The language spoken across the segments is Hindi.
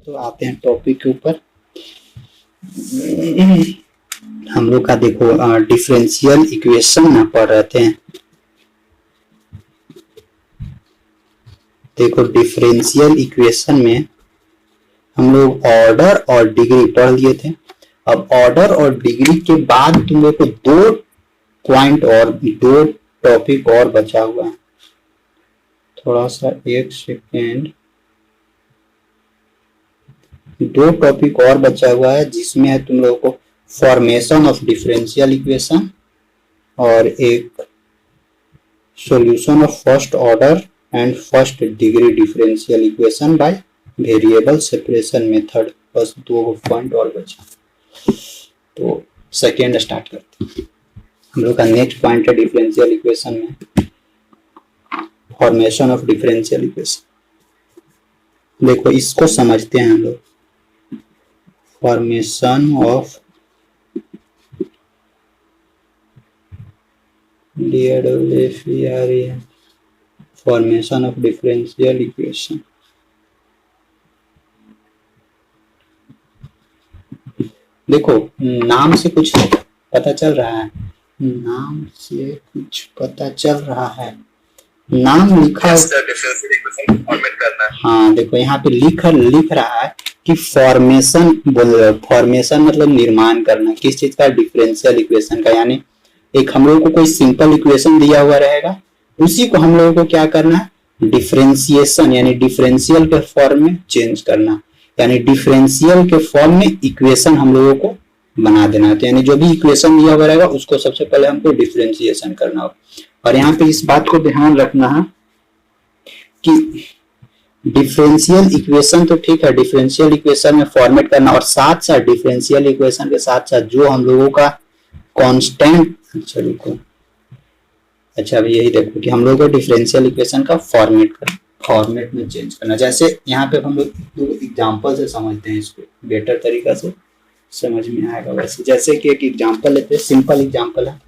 तो आते हैं टॉपिक के ऊपर। हम लोग का देखो डिफरेंशियल इक्वेशन ना पढ़ रहे थे। देखो डिफरेंशियल इक्वेशन में हम लोग ऑर्डर और डिग्री पढ़ लिए थे। अब ऑर्डर और डिग्री के बाद तुम लोग को दो पॉइंट और दो टॉपिक और बचा हुआ है। थोड़ा सा एक सेकेंड, दो टॉपिक और बचा हुआ है जिसमें है तुम लोगों को फॉर्मेशन ऑफ डिफरेंशियल इक्वेशन और एक solution of first order and first degree differential equation by variable separation method. बस दो पॉइंट और बचा, तो सेकेंड स्टार्ट करते हैं। हम लोग का नेक्स्ट पॉइंट है डिफरेंशियल इक्वेशन में फॉर्मेशन ऑफ डिफरेंशियल इक्वेशन। देखो इसको समझते हैं हम लोग। Formation of formation of differential equation. देखो नाम से कुछ पता चल रहा है, नाम से कुछ पता चल रहा है। नाम लिखा हाँ देखो यहाँ पे लिख रहा है कि फॉर्मेशन फॉर्मेशन मतलब निर्माण करना किस चीज का, डिफरेंशियल इक्वेशन का। यानी एक हम लोगों को कोई सिंपल इक्वेशन दिया हुआ रहेगा, उसी को हम लोगों को क्या करना है, डिफरेंशिएशन यानी डिफरेंशियल के फॉर्म में चेंज करना। यानी डिफरेंशियल के फॉर्म में इक्वेशन हम लोगों को बना देना। तो यानी जो भी इक्वेशन दिया हुआ रहेगा उसको सबसे पहले हमको डिफरेंशिएशन करना होगा। और यहाँ पे इस बात को ध्यान रखना है कि डिफरेंशियल इक्वेशन तो ठीक है, डिफरेंशियल इक्वेशन में फॉर्मेट करना और साथ साथ डिफरेंशियल इक्वेशन के साथ साथ जो हम लोगों का कांस्टेंट, अच्छा अभी यही देखो कि हम लोगों को डिफरेंशियल इक्वेशन का फॉर्मेट में चेंज करना। जैसे यहाँ पे हम लोग एग्जांपल से समझते हैं, इसको बेटर तरीका से समझ में आएगा। वैसे जैसे कि एक एग्जांपल लेते हैं, सिंपल एग्जांपल है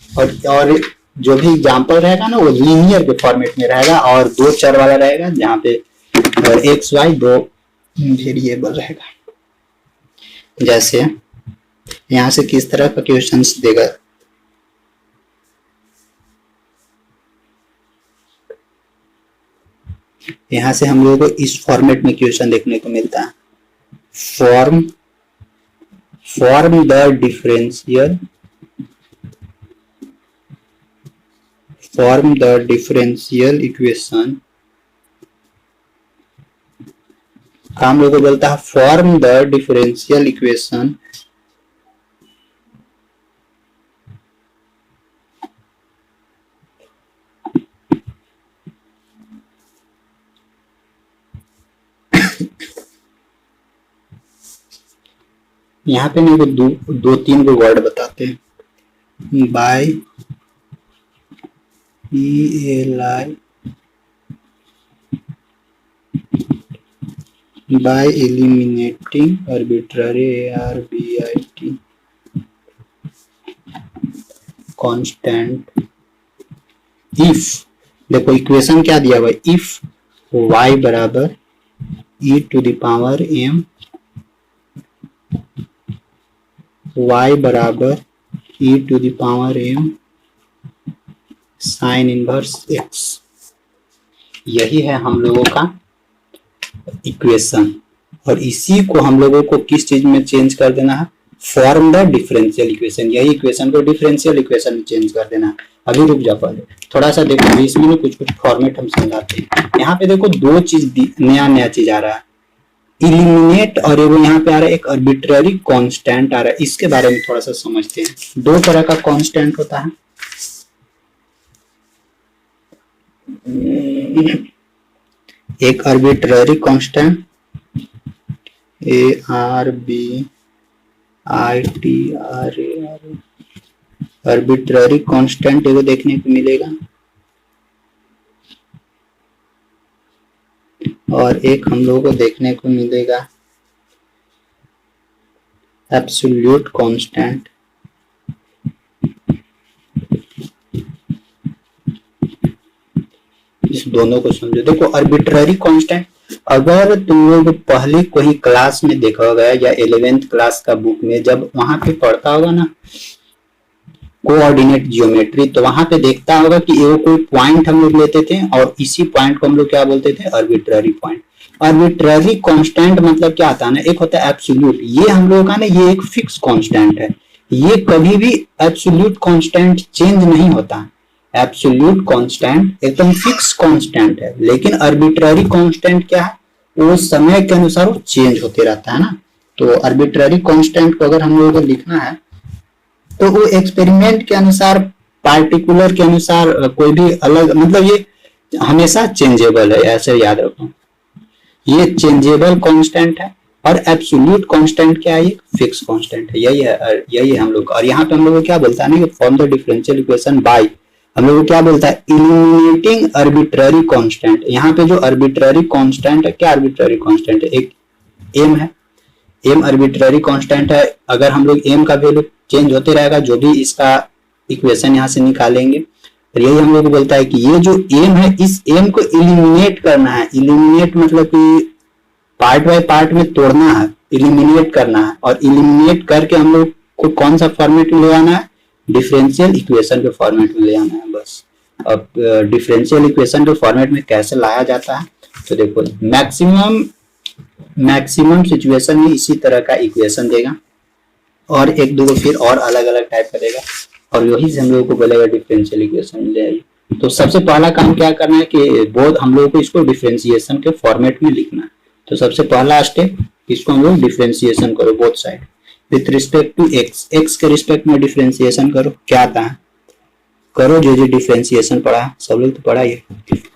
और जो भी एग्जांपल रहेगा ना वो लीनियर के फॉर्मेट में रहेगा और दो चर वाला रहेगा जहाँ पे एक्स वाई दो वेरिएबल रहेगा। जैसे यहाँ से किस तरह का क्वेश्चंस देगा, यहाँ से हम लोगों को इस फॉर्मेट में क्वेश्चन देखने को मिलता है। Form the differential equation. हम लोगों को बोलता है फॉर्म द डिफरेंशियल इक्वेशन यहाँ पे मेरे को दो तीन को वर्ड बताते हैं। By ELI by eliminating arbitrary ARBIT constant if, देखो इक्वेशन क्या दिया हुआ है, इफ y बराबर e to the power m, y बराबर e to the power m sine inverse x। यही है हम लोगों का इक्वेशन और इसी को हम लोगों को किस चीज में चेंज कर देना है, फॉर्म द डिफरेंशियल इक्वेशन। यही इक्वेशन को डिफरेंशियल इक्वेशन में चेंज कर देना है। अभी रुक जा, पहले थोड़ा सा देखो, इसमें कुछ फॉर्मेट हम समझाते हैं। यहाँ पे देखो दो चीज नया चीज आ रहा है, इलिमिनेट, और वो यहाँ पे आ रहा है एक आर्बिट्ररी कांस्टेंट आ रहा है। इसके बारे में थोड़ा सा समझते हैं। दो तरह का कांस्टेंट होता है, एक arbitrary constant ARBITRARY, arbitrary constant एगो देखने को मिलेगा और एक हम लोगों को देखने को मिलेगा एब्सोल्यूट कांस्टेंट। इस दोनों को समझो। देखो आर्बिट्ररी कांस्टेंट, अगर तुम लोग पहले कोई क्लास में देखा होगा या 11th क्लास का बुक में जब वहां पे पढ़ता होगा ना कोऑर्डिनेट जियोमेट्री, तो वहां पे देखता होगा कि वो कोई पॉइंट हम लोग लेते थे और इसी पॉइंट को हम लोग क्या बोलते थे, आर्बिट्ररी पॉइंट। आर्बिट्ररी कांस्टेंट मतलब क्या आता है ना, एक होता है एब्सोल्यूट, ये हम लोगों का ना ये एक फिक्स कांस्टेंट है, ये कभी भी एब्सोल्यूट कांस्टेंट चेंज नहीं होता। एब्सोल्यूट कांस्टेंट एकदम फिक्स कांस्टेंट है, लेकिन आर्बिट्ररी कांस्टेंट क्या है, वो समय के अनुसार वो चेंज होते रहता है ना। तो आर्बिट्ररी कांस्टेंट को अगर हम लोगों को लिखना है तो वो एक्सपेरिमेंट के अनुसार, पार्टिकुलर के अनुसार कोई भी अलग, मतलब ये हमेशा चेंजेबल है, ऐसे याद रखो। ये चेंजेबल कांस्टेंट है और एब्सोल्यूट कांस्टेंट क्या है, ये फिक्स कांस्टेंट है। यही है हम लोग। और यहाँ पे हम लोग को क्या बोलता है ना, form the differential equation by, हम लोग को क्या बोलता है, इलिमिनेटिंग आर्बिट्ररी कांस्टेंट। यहाँ पे जो आर्बिट्ररी कांस्टेंट है, क्या आर्बिट्ररी कांस्टेंट है, एक एम है, एम आर्बिट्ररी कांस्टेंट है। अगर हम लोग एम का वैल्यू चेंज होते रहेगा, जो भी इसका इक्वेशन यहाँ से निकालेंगे, और यही हम लोग को बोलता है कि ये जो एम है, इस एम को इलिमिनेट करना है। इलिमिनेट मतलब कि पार्ट बाय पार्ट में तोड़ना है, इलिमिनेट करना है, और इलिमिनेट करके हम लोग को कौन सा फॉर्मेट में ले आना है, डिफरेंशियल इक्वेशन के फॉर्मेट में ले आना है बस। अब डिफरेंशियल इक्वेशन के फॉर्मेट में कैसे लाया जाता है, तो देखो मैक्सिमम सिचुएशन में इसी तरह का इक्वेशन देगा और एक दो फिर और अलग अलग टाइप का देगा, और यही से हम लोगों को बोलेगा डिफरेंशियल इक्वेशन मिल जाएगी। तो सबसे पहला काम क्या करना है कि बोथ हम लोगों को इसको डिफरेंशिएशन के फॉर्मेट में लिखना है। तो सबसे पहला स्टेप, इसको हम लोग डिफरेंशिएशन करो both side with respect to x, x के रिस्पेक्ट में डिफरेंशिएशन करो। क्या आता है, करो जो डिफरेंशिएशन पढ़ा है, सब लोग तो पढ़ा ही है।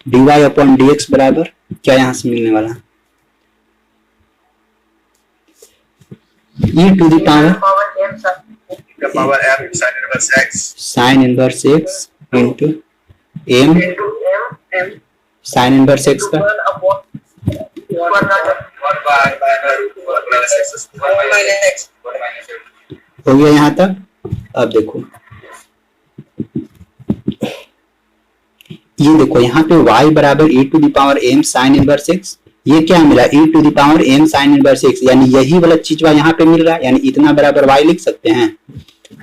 dy अपॉन dx बराबर क्या यहाँ से मिलने वाला है, e to the power m sin inverse x into m sin inverse x का हो गया यहाँ तक। अब देखो ये देखो यहाँ पे y बराबर e to the power m sin inverse x, ये क्या मिला, e to the power m sin inverse x, यानी यही वाला चीज यहाँ पे मिल रहा है, यानी इतना बराबर y लिख सकते हैं।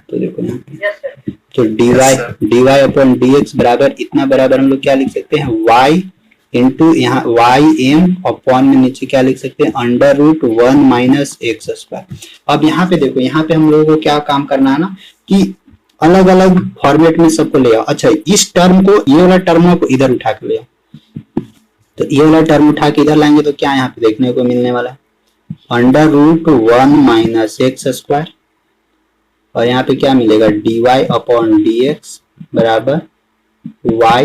तो देखो यहाँ पे तो dy अपॉन dx बराबर इतना बराबर हम लोग क्या लिख सकते हैं, y इंटू यहाँ y m अपॉन में नीचे क्या लिख सकते हैं, under root 1 minus x square. अब यहाँ पे देखो, यहाँ पे हम लोगों को क्या काम करना है ना कि अलग अलग फॉर्मेट में सबको ले आओ। अच्छा, इस टर्म को, ये वाला टर्म को इधर उठा के ले आओ, तो ये वाला टर्म उठा के इधर लाएंगे तो क्या यहाँ पे देखने को मिलने वाला है, under root 1 minus x square, और यहाँ पे क्या मिलेगा, dy अपॉन dx बराबर y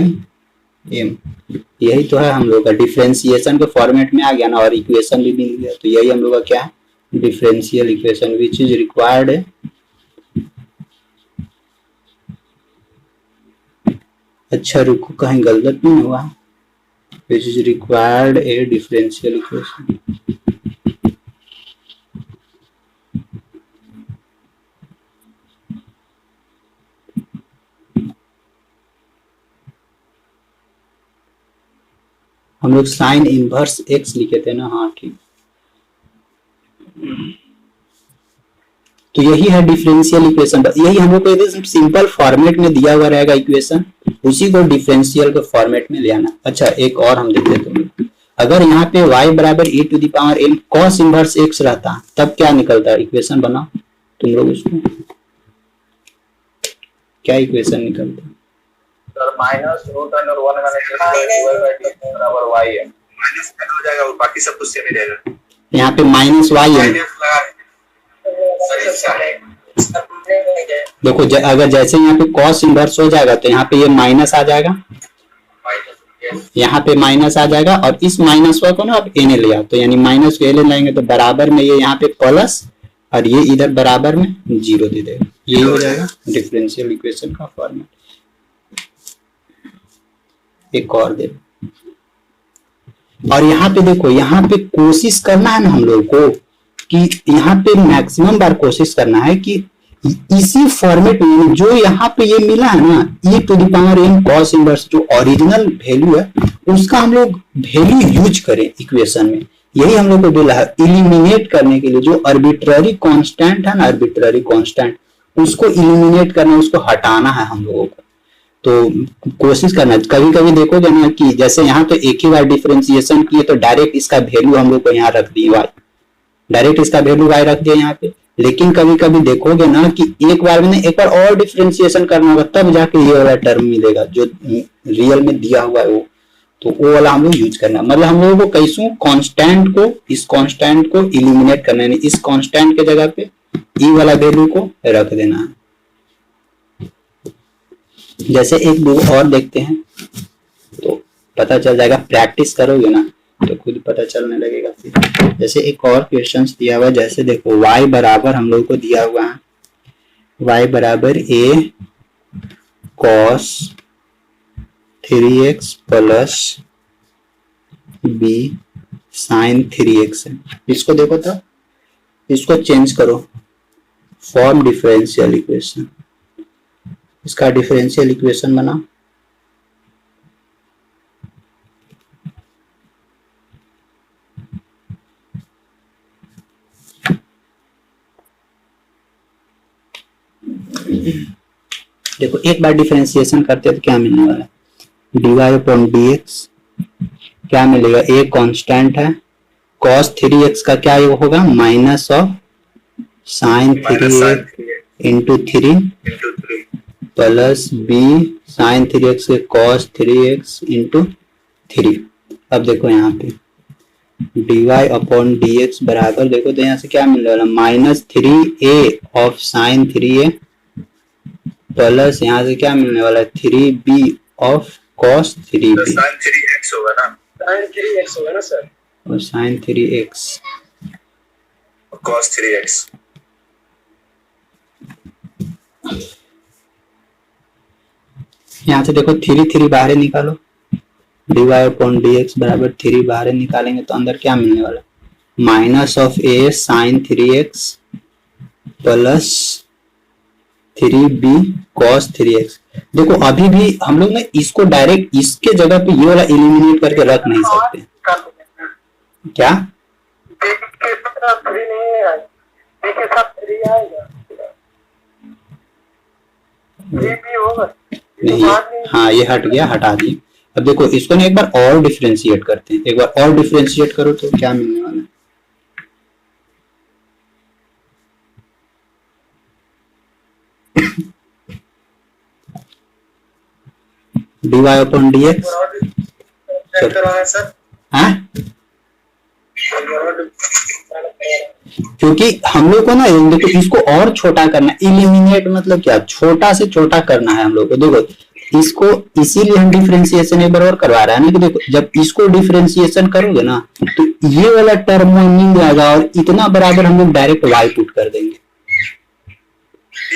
m। यही तो है हम लोग का डिफरेंशिएशन के फॉर्मेट में आ गया ना, और इक्वेशन भी मिल गया। तो यही हम लोग का क्या है, differential equation which is required है। अच्छा रुको, कहीं गलत नहीं हुआ, which is required A differential equation. हम लोग साइन इनवर्स एक्स लिखे थे ना, हाँ ठीक। तो यही है डिफरेंशियल इक्वेशन, यही हम लोग को एकदम सिंपल फॉर्मेट में दिया हुआ रहेगा इक्वेशन, उसी को डिफरेंशियल के फॉर्मेट में ले आना। अच्छा एक और हम देखते हैं, अगर यहाँ पे y बराबर e to the power m cos inverse x रहता तब क्या निकलता है, इक्वेशन बनाओ तुम लोग उसको, क्या इक्वेशन निकलता है, माइनस रूट अंडर 1 बराबर y है, माइनस हो जाएगा और बाकी सब कुछ सेम ही रहेगा। यहाँ पे माइनस y है, देखो अगर जैसे यहाँ पे cos इनवर्स हो जाएगा तो यहाँ पे ये माइनस आ जाएगा, यहाँ पे माइनस आ जाएगा, और इस माइनस को ना आप एन ले आओ, तो यानी माइनस को एन लाएंगे तो बराबर में ये यहाँ पे प्लस, और ये इधर बराबर में जीरो दे देगा। यही हो जाएगा डिफरेंशियल इक्वेशन का फॉर्मेट। एक और दे, और यहाँ पे देखो, यहाँ पे कोशिश करना है ना हम लोग को कि यहाँ पे मैक्सिमम बार कोशिश करना है कि इसी फॉर्मेट में जो यहाँ पे ये मिला है ना, e to the power m cos inverse, जो ओरिजिनल वैल्यू है उसका हम लोग वैल्यू यूज करें इक्वेशन में, यही हम लोग को बोला है। इलिमिनेट करने के लिए जो आर्बिट्ररी कांस्टेंट है ना, आर्बिट्ररी कांस्टेंट, उसको इलिमिनेट करना, उसको हटाना है हम लोगों को। तो कोशिश करना, कभी कभी देखोगे ना कि जैसे यहाँ तो एक ही बार डिफरेंशिएशन किए तो डायरेक्ट इसका वैल्यू हम लोग को यहाँ रख दी वाई, डायरेक्ट इसका वैल्यू वाई रख दिया यहाँ पे। लेकिन कभी कभी देखोगे ना कि एक बार में एक बार और डिफरेंशिएशन करना होगा तब जाके ये वाला टर्म मिलेगा जो रियल में दिया हुआ है वो, तो वो वाला हम लोग यूज करना। मतलब हम लोगों को कैसू कांस्टेंट को, इस कांस्टेंट को इलिमिनेट करना है, इस कांस्टेंट के जगह पे ई वाला वैल्यू को रख देना है। जैसे एक दो और देखते हैं तो पता चल जाएगा, प्रैक्टिस करोगे ना तो खुद पता चलने लगेगा फिर। जैसे एक और क्वेश्चन दिया हुआ, जैसे देखो y बराबर हम लोग को दिया हुआ है, y बराबर a cos 3x plus b sin 3x है। इसको देखो तो, इसको चेंज करो, फॉर्म डिफरेंशियल इक्वेशन, इसका डिफरेंशियल इक्वेशन बना। देखो एक बार डिफरेंशिएशन करते हैं तो क्या मिलने वाला है, dy अपॉन dx क्या मिलेगा, a कांस्टेंट है, cos 3x का क्या होगा, minus of sin 3x into 3 plus b sin 3x के cos 3x इंटू 3। अब देखो यहाँ पे dy अपॉन dx बराबर, देखो तो यहाँ से क्या मिलने वाला, minus 3a of sin 3a plus यहाँ से क्या मिलने वाला है, 3b of cos 3b, sin 3x होगा ना, sin 3x होगा ना सर, और sin 3x cos 3x। यहाँ से देखो 3 बाहर निकालो, dy अपॉन dx बराबर 3 बाहर निकालेंगे तो अंदर क्या मिलने वाला, minus of a sin 3x plus 3b cos 3x। देखो अभी भी हम लोग ना इसको डायरेक्ट इसके जगह पे ये वाला एलिमिनेट करके रख नहीं सकते, क्या नहीं, हाँ ये हट गया, हटा दिए। अब देखो इसको ना एक बार और डिफरेंशिएट करते हैं, एक बार और डिफरेंशिएट करो तो क्या मिलने वाला है, dy अपॉन dx, हाँ क्योंकि हम लोग को ना देखो इसको और छोटा करना, इलिमिनेट मतलब क्या, छोटा से छोटा करना है हम लोग को। देखो इसको इसीलिए हम डिफरेंशिएशन एक बार और करवा रहे हैं ना, कि देखो जब इसको डिफरेंशिएशन करोगे ना तो ये वाला टर्म मिल जाएगा और इतना बराबर हम लोग डायरेक्ट y पुट कर देंगे।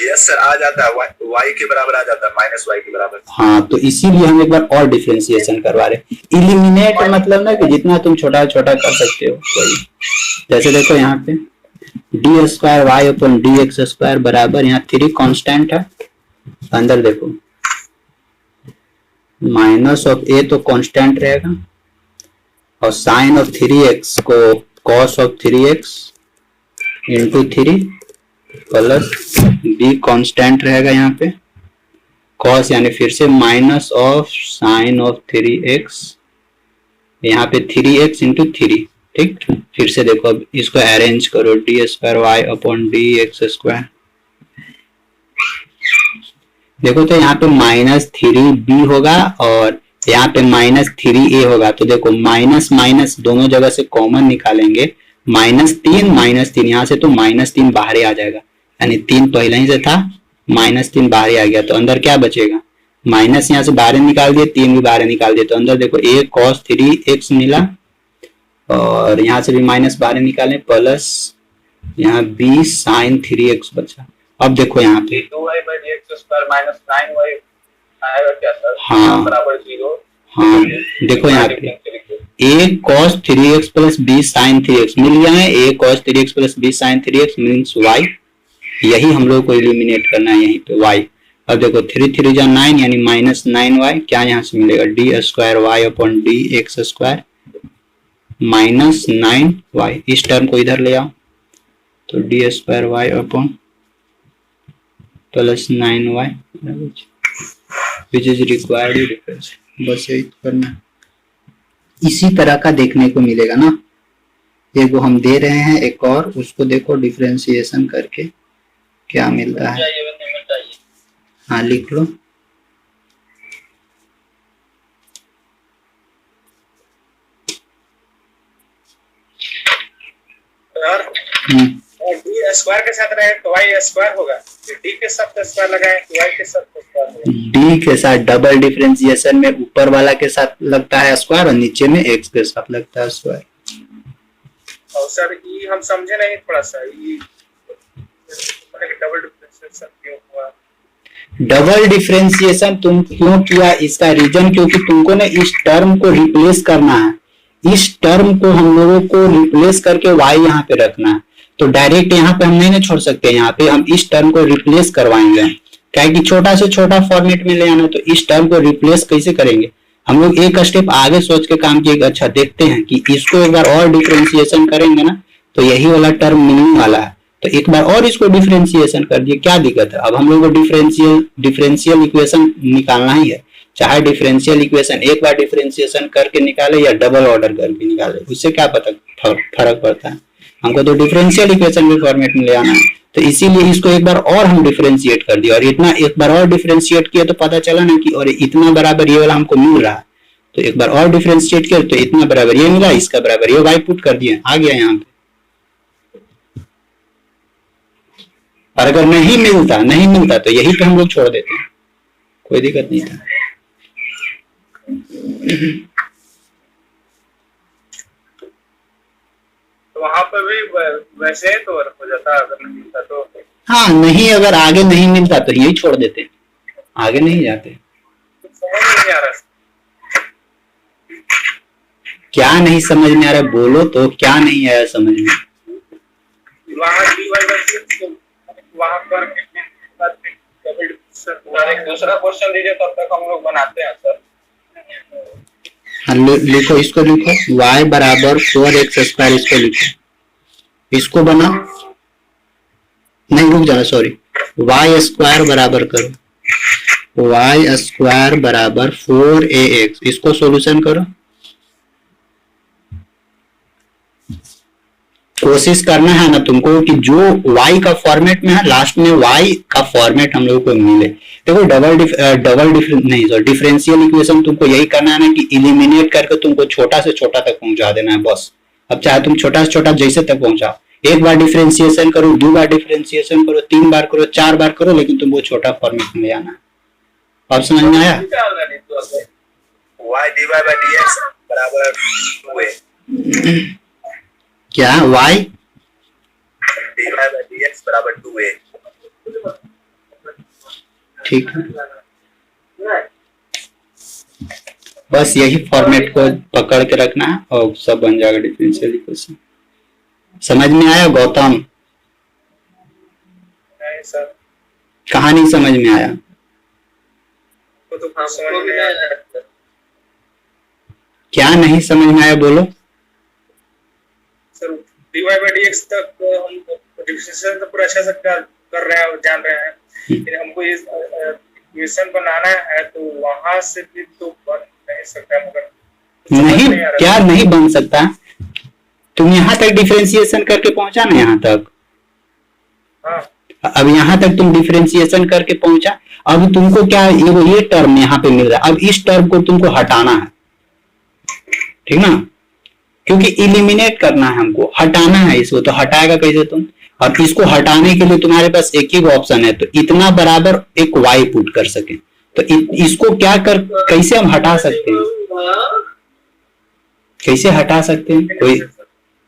यस सर, आ जाता है y के बराबर आ जाता है, माइनस y के बराबर। हाँ तो इसीलिए हम एक बार और डिफरेंशिएशन करवा रहे। इलिमिनेट मतलब ना कि जितना तुम छोटा छोटा कर सकते हो वही। जैसे देखो यहाँ पे d square y upon d x square बराबर, यहाँ 3 कांस्टेंट है, अंदर देखो माइनस ऑफ ए तो कांस्टेंट रहेगा और साइन ऑफ 3x को cos of 3x into 3 plus b constant रहेगा यहाँ पे, cos यानी फिर से minus of sine of 3x, यहाँ पे 3x इंटू 3। ठीक, फिर से देखो अब इसको अरेंज करो, d square y upon d x square, देखो तो यहाँ पे माइनस 3b होगा और यहाँ पे माइनस 3a होगा। तो देखो माइनस माइनस दोनों जगह से कॉमन निकालेंगे, -3 यहाँ से तो -3 बाहर ही आ जाएगा, यानी 3 पहले ही से था, -3 बाहर ही आ गया, तो अंदर क्या बचेगा, माइनस यहाँ से बाहर निकाल दिए, 3 भी बाहर निकाल दिए, तो अंदर देखो a cos 3x मिला और यहाँ से भी माइनस बाहर निकाले प्लस यहाँ b sin 3x बचा। अब देखो यहाँ पे 2y/dx² माइनस 9y आएगा क्या सर, हाँ बराबर 0। हाँ देखो यहाँ पे a cos 3x plus b sin 3x मिल गया है, a cos 3x plus b sin 3x means y, यही हम लोग को एलिमिनेट करना है यहीं पे y। अब देखो 3 3 जा 9 यानी -9y, क्या यहाँ से मिलेगा d² अपॉन dx² -9y, इस टर्म को इधर ले आओ तो d² upon +9y which is required difference. बस यही करना, इसी तरह का देखने को मिलेगा ना। एक वो हम दे रहे हैं एक और, उसको देखो डिफरेंशिएशन करके क्या मिलता है। हाँ लिख लो। डी स्क्वायर के साथ रहे तो वाई स्क्वायर होगा, डी के साथ स्क्वायर लगाए तो वाई के साथ स्क्वायर होगा। डी के साथ डबल डिफरेंशिएशन में ऊपर वाला के साथ लगता है स्क्वायर और नीचे में एक्स के साथ लगता है स्क्वायर। और सर ये हम समझे नहीं थोड़ा सा, ये डबल डिफरेंशिएशन क्यों हुआ? डबल डिफरेंशिएशन तुम क्यों किया, इसका रीजन क्योंकि तुमको ना इस टर्म को रिप्लेस करना है। इस टर्म को हम लोगों को रिप्लेस करके y यहाँ पे रखना है, तो डायरेक्ट यहाँ पे हम नहीं ना छोड़ सकते, यहाँ पे हम इस टर्म को रिप्लेस करवाएंगे। क्या है कि छोटा से छोटा फॉर्मेट में ले आना, तो इस टर्म को रिप्लेस कैसे करेंगे। हम लोग एक स्टेप आगे सोच के काम किए। अच्छा देखते हैं कि इसको एक बार और डिफरेंशिएशन करेंगे ना तो यही वाला टर्म मिलने वाला है, तो एक बार और इसको डिफरेंशिएशन कर दिए, क्या दिक्कत है। अब हम लोग को डिफरेंशियल इक्वेशन निकालना ही है, चाहे डिफरेंशियल इक्वेशन एक बार डिफरेंशिएशन करके निकाले या डबल ऑर्डर करके निकाले, उससे क्या पता फर्क पड़ता है। हमको तो डिफरेंशियल इक्वेशन के फॉर्मेट में ले आना है, तो इसीलिए इसको एक बार और हम डिफरेंशिएट कर दिया, और इतना एक बार और डिफरेंशिएट किया तो पता चला ना कि और इतना बराबर ये वाला हमको मिल रहा है, तो एक बार और डिफरेंशिएट किया तो इतना बराबर ये मिला, इसका बराबर ये y पुट कर दिए, आ गया यहाँ पे। और अगर नहीं मिलता तो यही पे हम लोग छोड़ देते हैं, कोई दिक्कत नहीं था। तो वहां पर भी वैसे तो हो जाता है, अगर नहीं मिलता तो। हाँ नहीं, अगर आगे नहीं मिलता तो यही छोड़ देते, आगे नहीं जाते। समझ नहीं आ रहा, क्या नहीं समझ में आ रहा, बोलो तो क्या नहीं आया समझ में। वहां पर एक दूसरा क्वेश्चन दीजिए, तब तक हम लोग बनाते हैं सर। लिखो, इसको लिखो y बराबर 4x², इसको लिखो, इसको बना नहीं, रुक जाना, सॉरी, y² बराबर करो, y² बराबर 4ax, इसको सॉल्यूशन करो। कोशिश करना है ना तुमको कि जो y का फॉर्मेट में है लास्ट में y का फॉर्मेट हम लोगों को मिले। देखो डिफरेंशियल इक्वेशन तुमको यही करना है ना कि इलिमिनेट करके तुमको छोटा से छोटा तक पहुंचा देना है बस। अब चाहे तुम छोटा से छोटा जैसे तक पहुंचाओ, एक बार डिफरेंशिएशन करो, 2 बार डिफरेंशिएशन करो, 3 बार करो, 4 बार करो, लेकिन तुमको छोटा फॉर्मेट में ले आना है। अब समझ में आया? y dy/dx बराबर 2a, क्या y dy/dx बराबर 2a, ठीक है, बस यही फॉर्मेट को पकड़ के रखना है और सब बन जाएगा डिफरेंशियल इक्वेशन। समझ में आया गौतम? नहीं सर, कहाँ नहीं समझ में आया? तो समझ में आया। क्या नहीं समझ में आया बोलो। सर dy/dx तक हम डिफरेंशिएशन तो पूरा अच्छा से कर रहे हैं, जान रहे हैं, लेकिन हमको ये इक्वेशन बनाना है तो वहां से भी तो बन नहीं सकता, मगर नहीं, क्या नहीं बन सकता? तुम यहाँ तक डिफरेंशिएशन करके पहुंचा ना, यहाँ तक। हाँ। अब यहाँ तक तुम डिफरेंशिएशन करके पहुंचा, अब तुमको क्या ये टर्म यहाँ पे मिल रहा है, अब इस टर्म को तुमको हटाना है, ठीक ना, क्योंकि इलिमिनेट करना है हमको, हटाना है इसको, तो हटाएगा कैसे तुम? और इसको हटाने के लिए तुम्हारे पास एक ही ऑप्शन है, तो इतना बराबर एक y पुट कर सके, तो इसको क्या कैसे हम हटा सकते हैं, कैसे हटा सकते हैं?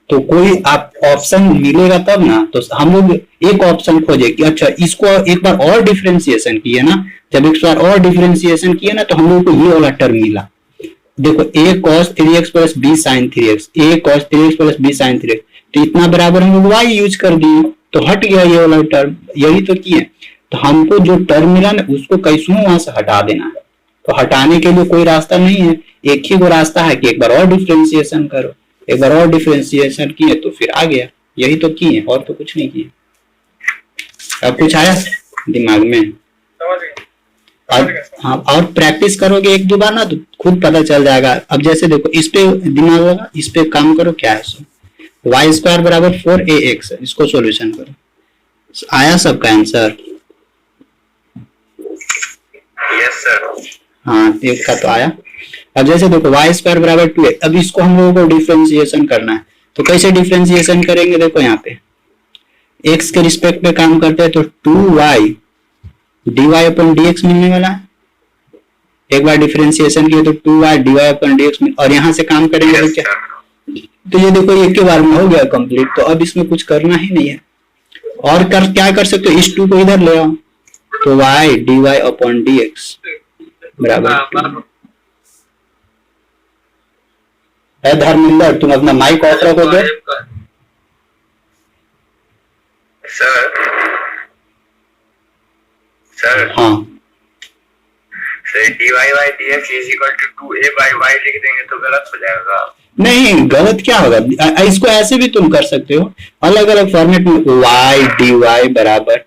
कोई आप ऑप्शन मिलेगा तब ना, तो हम लोग एक ऑप्शन खोजे कि अच्छा इसको एक बार और डिफरेंशिएशन किए ना, जब एक बार और डिफरेंशिएशन किए ना तो हम लोग को ये वाला टर्म मिला। देखो a cos 3x plus b sin 3x, a cos 3x plus b sin 3x, तो इतना बराबर हम लोग y यूज कर दिए तो हट गया ये वाला टर्म, यही तो किए। तो हमको जो टर्म मिला ना उसको कैसे वहां से हटा देना है। तो हटाने के लिए कोई रास्ता नहीं है, एक ही वो रास्ता है कि एक बार और डिफ्रेंसिएशन करो। एक बार और डिफ्रेंसिएशन किए तो फिर आ गया, यही तो किए और तो कुछ नहीं किए। अब कुछ आया दिमाग में? हाँ, और प्रैक्टिस करोगे एक दो बार ना तो खुद पता चल जाएगा। अब जैसे देखो इस पे दिमाग लगा, इस पे काम करो, क्या है सो वाई स्क्वायर बराबर 4ax है, इसको सॉल्यूशन करो। आया सबका आंसर? Yes sir. हाँ, एक का तो आया। अब जैसे देखो वाई स्क्वायर बराबर 2x, अब इसको हम लोगों को डिफ्रेंसिएशन करना है, तो कैसे डिफ्रेंसिएशन करेंगे? देखो यहाँ पे x के रिस्पेक्ट में काम करते हैं तो 2y dy अपन dx मिलने वाला है। एक बार डिफरेंशिएशन किए तो 2y dy अपन dx मिल, और यहाँ से काम करेंगे तो क्या? तो ये देखो एक के बार में हो गया कंप्लीट। तो अब इसमें कुछ करना ही नहीं है। और क्या कर सकते हो, इस 2 को इधर ले आओ तो y dy अपन dx बराबर है। धर्मेंद्र तुम अपना माइक ऑफ रखोगे? सर हाँ sir dy by dx is equal to 2a by y लिख देंगे तो गलत हो जाएगा। नहीं, गलत क्या होगा, इसको ऐसे भी तुम कर सकते हो अलग अलग फॉर्मेट में, y dy बराबर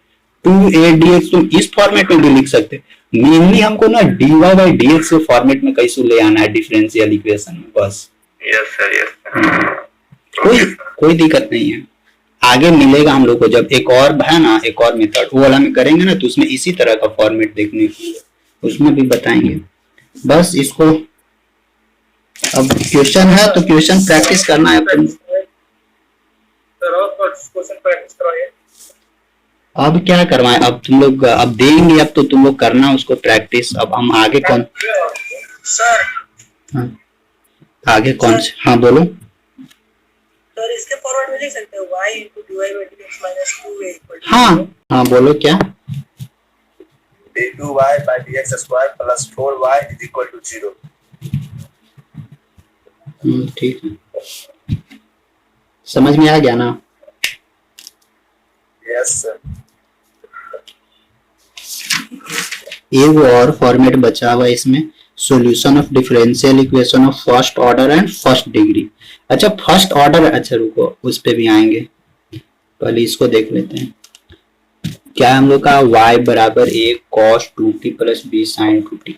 2a dx तुम इस फॉर्मेट में भी लिख सकते हो। मेनली हमको ना dy by dx के फॉर्मेट में कैसे ले आना है डिफरेंशियल इक्वेशन में, बस। Yes sir, yes sir. कोई दिक्कत नहीं है। आगे मिलेगा हम लोग को जब एक और है ना, एक और मेथड वो वाला में करेंगे ना, तो उसमें इसी तरह का फॉर्मेट देखने को उसमें भी बताएंगे। बस इसको अब क्वेश्चन है तो क्वेश्चन प्रैक्टिस करना है अपन। अब क्या करवाएं, अब तुम लोग अब देंगे, अब तो तुम लोग करना उसको प्रैक्टिस। अब हम आगे कौन सर हाँ, आगे कौन से, हाँ बोलो सर। इसके फॉरवर्ड में लिख सकते हो y into dy by dx minus 2a equal to हाँ हाँ बोलो क्या? d2y by dx square plus 4y is equal to 0। ठीक है, समझ में आ गया ना? Yes sir. एक और फॉर्मेट बचा हुआ है इसमें, solution of differential equation of first order and first degree. अच्छा फर्स्ट ऑर्डर, अच्छा रुको उस पे भी आएंगे, पहले इसको देख लेते हैं। क्या है हम लोग का y बराबर a cos 2t plus b sin 2t।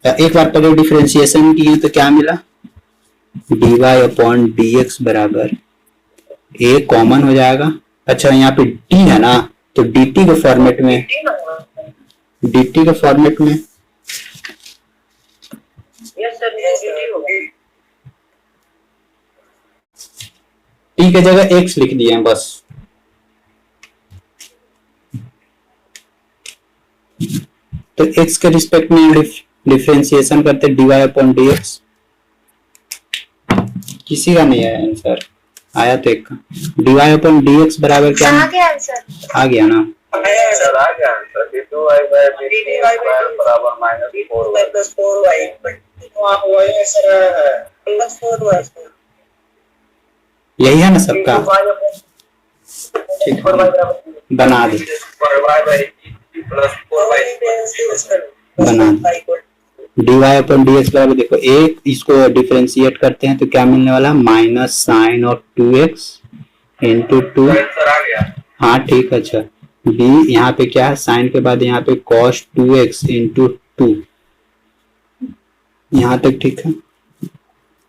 एक बार पहले डिफरेंशिएशन किए तो क्या मिला, dy अपॉन dx बराबर a कॉमन हो जाएगा। अच्छा यहाँ पे d है ना, तो dt के फॉर्मेट में, dt के फॉर्मेट में यस सर dt होगी। t के जगह x लिख दिए हैं बस। तो x के रिस्पेक्ट में डिफरेंशिएशन करते dy अपॉन dx। किसी का नहीं आया आंसर, आया तो एक का dy अपॉन dx बराबर क्या आ गया आंसर, आ गया ना? सर आ गया answer, d2y by dt square बराबर -4y प्लस 4y वही सर है प्लस 4y यही है ना सबका? ठीक है, बना दे, बना दे। dy अपॉन dx बराबर देखो एक, इसको डिफरेंशिएट करते हैं तो क्या मिलने वाला, minus sine of 2x into 2। Sir आ गया। हाँ ठीक है। अच्छा b यहाँ पे क्या है, साइन के बाद यहाँ पे cos 2x इंटू 2, यहाँ तक ठीक है।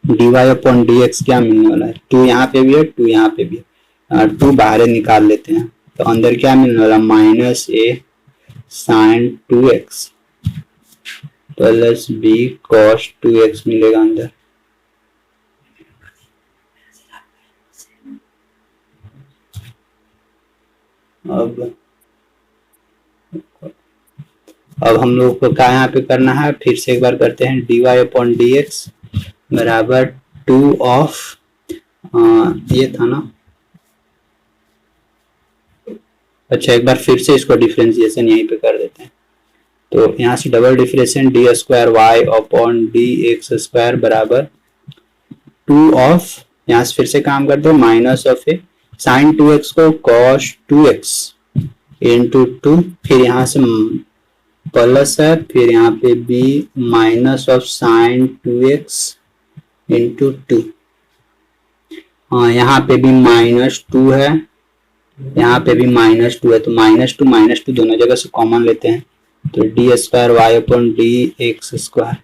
dy अपॉन dx क्या मिलने वाला है, 2 यहाँ पे भी है 2 यहाँ पे भी है, 2 बाहर निकाल लेते हैं तो अंदर क्या मिलने वाला, minus a sine 2x plus b cos 2x मिलेगा अंदर। अब हम लोग को क्या यहाँ पे करना है, फिर से एक बार करते हैं, dy अपॉन dx बराबर 2 ऑफ ये था ना। अच्छा एक बार फिर से इसको डिफरेंशिएशन यहीं पे कर देते हैं, तो यहाँ से double differentiation d square y upon d x square बराबर 2 ऑफ, यहाँ से फिर से काम करते हैं, minus of A sign 2x को cos 2x इंटू 2, फिर यहाँ से प्लस है, फिर यहाँ पे b minus of sine 2x into 2। हाँ, यहाँ पे भी -2 है, यहाँ पे भी -2 है, तो -2 दोनों जगह से कॉमन लेते हैं, तो d square y upon d x square.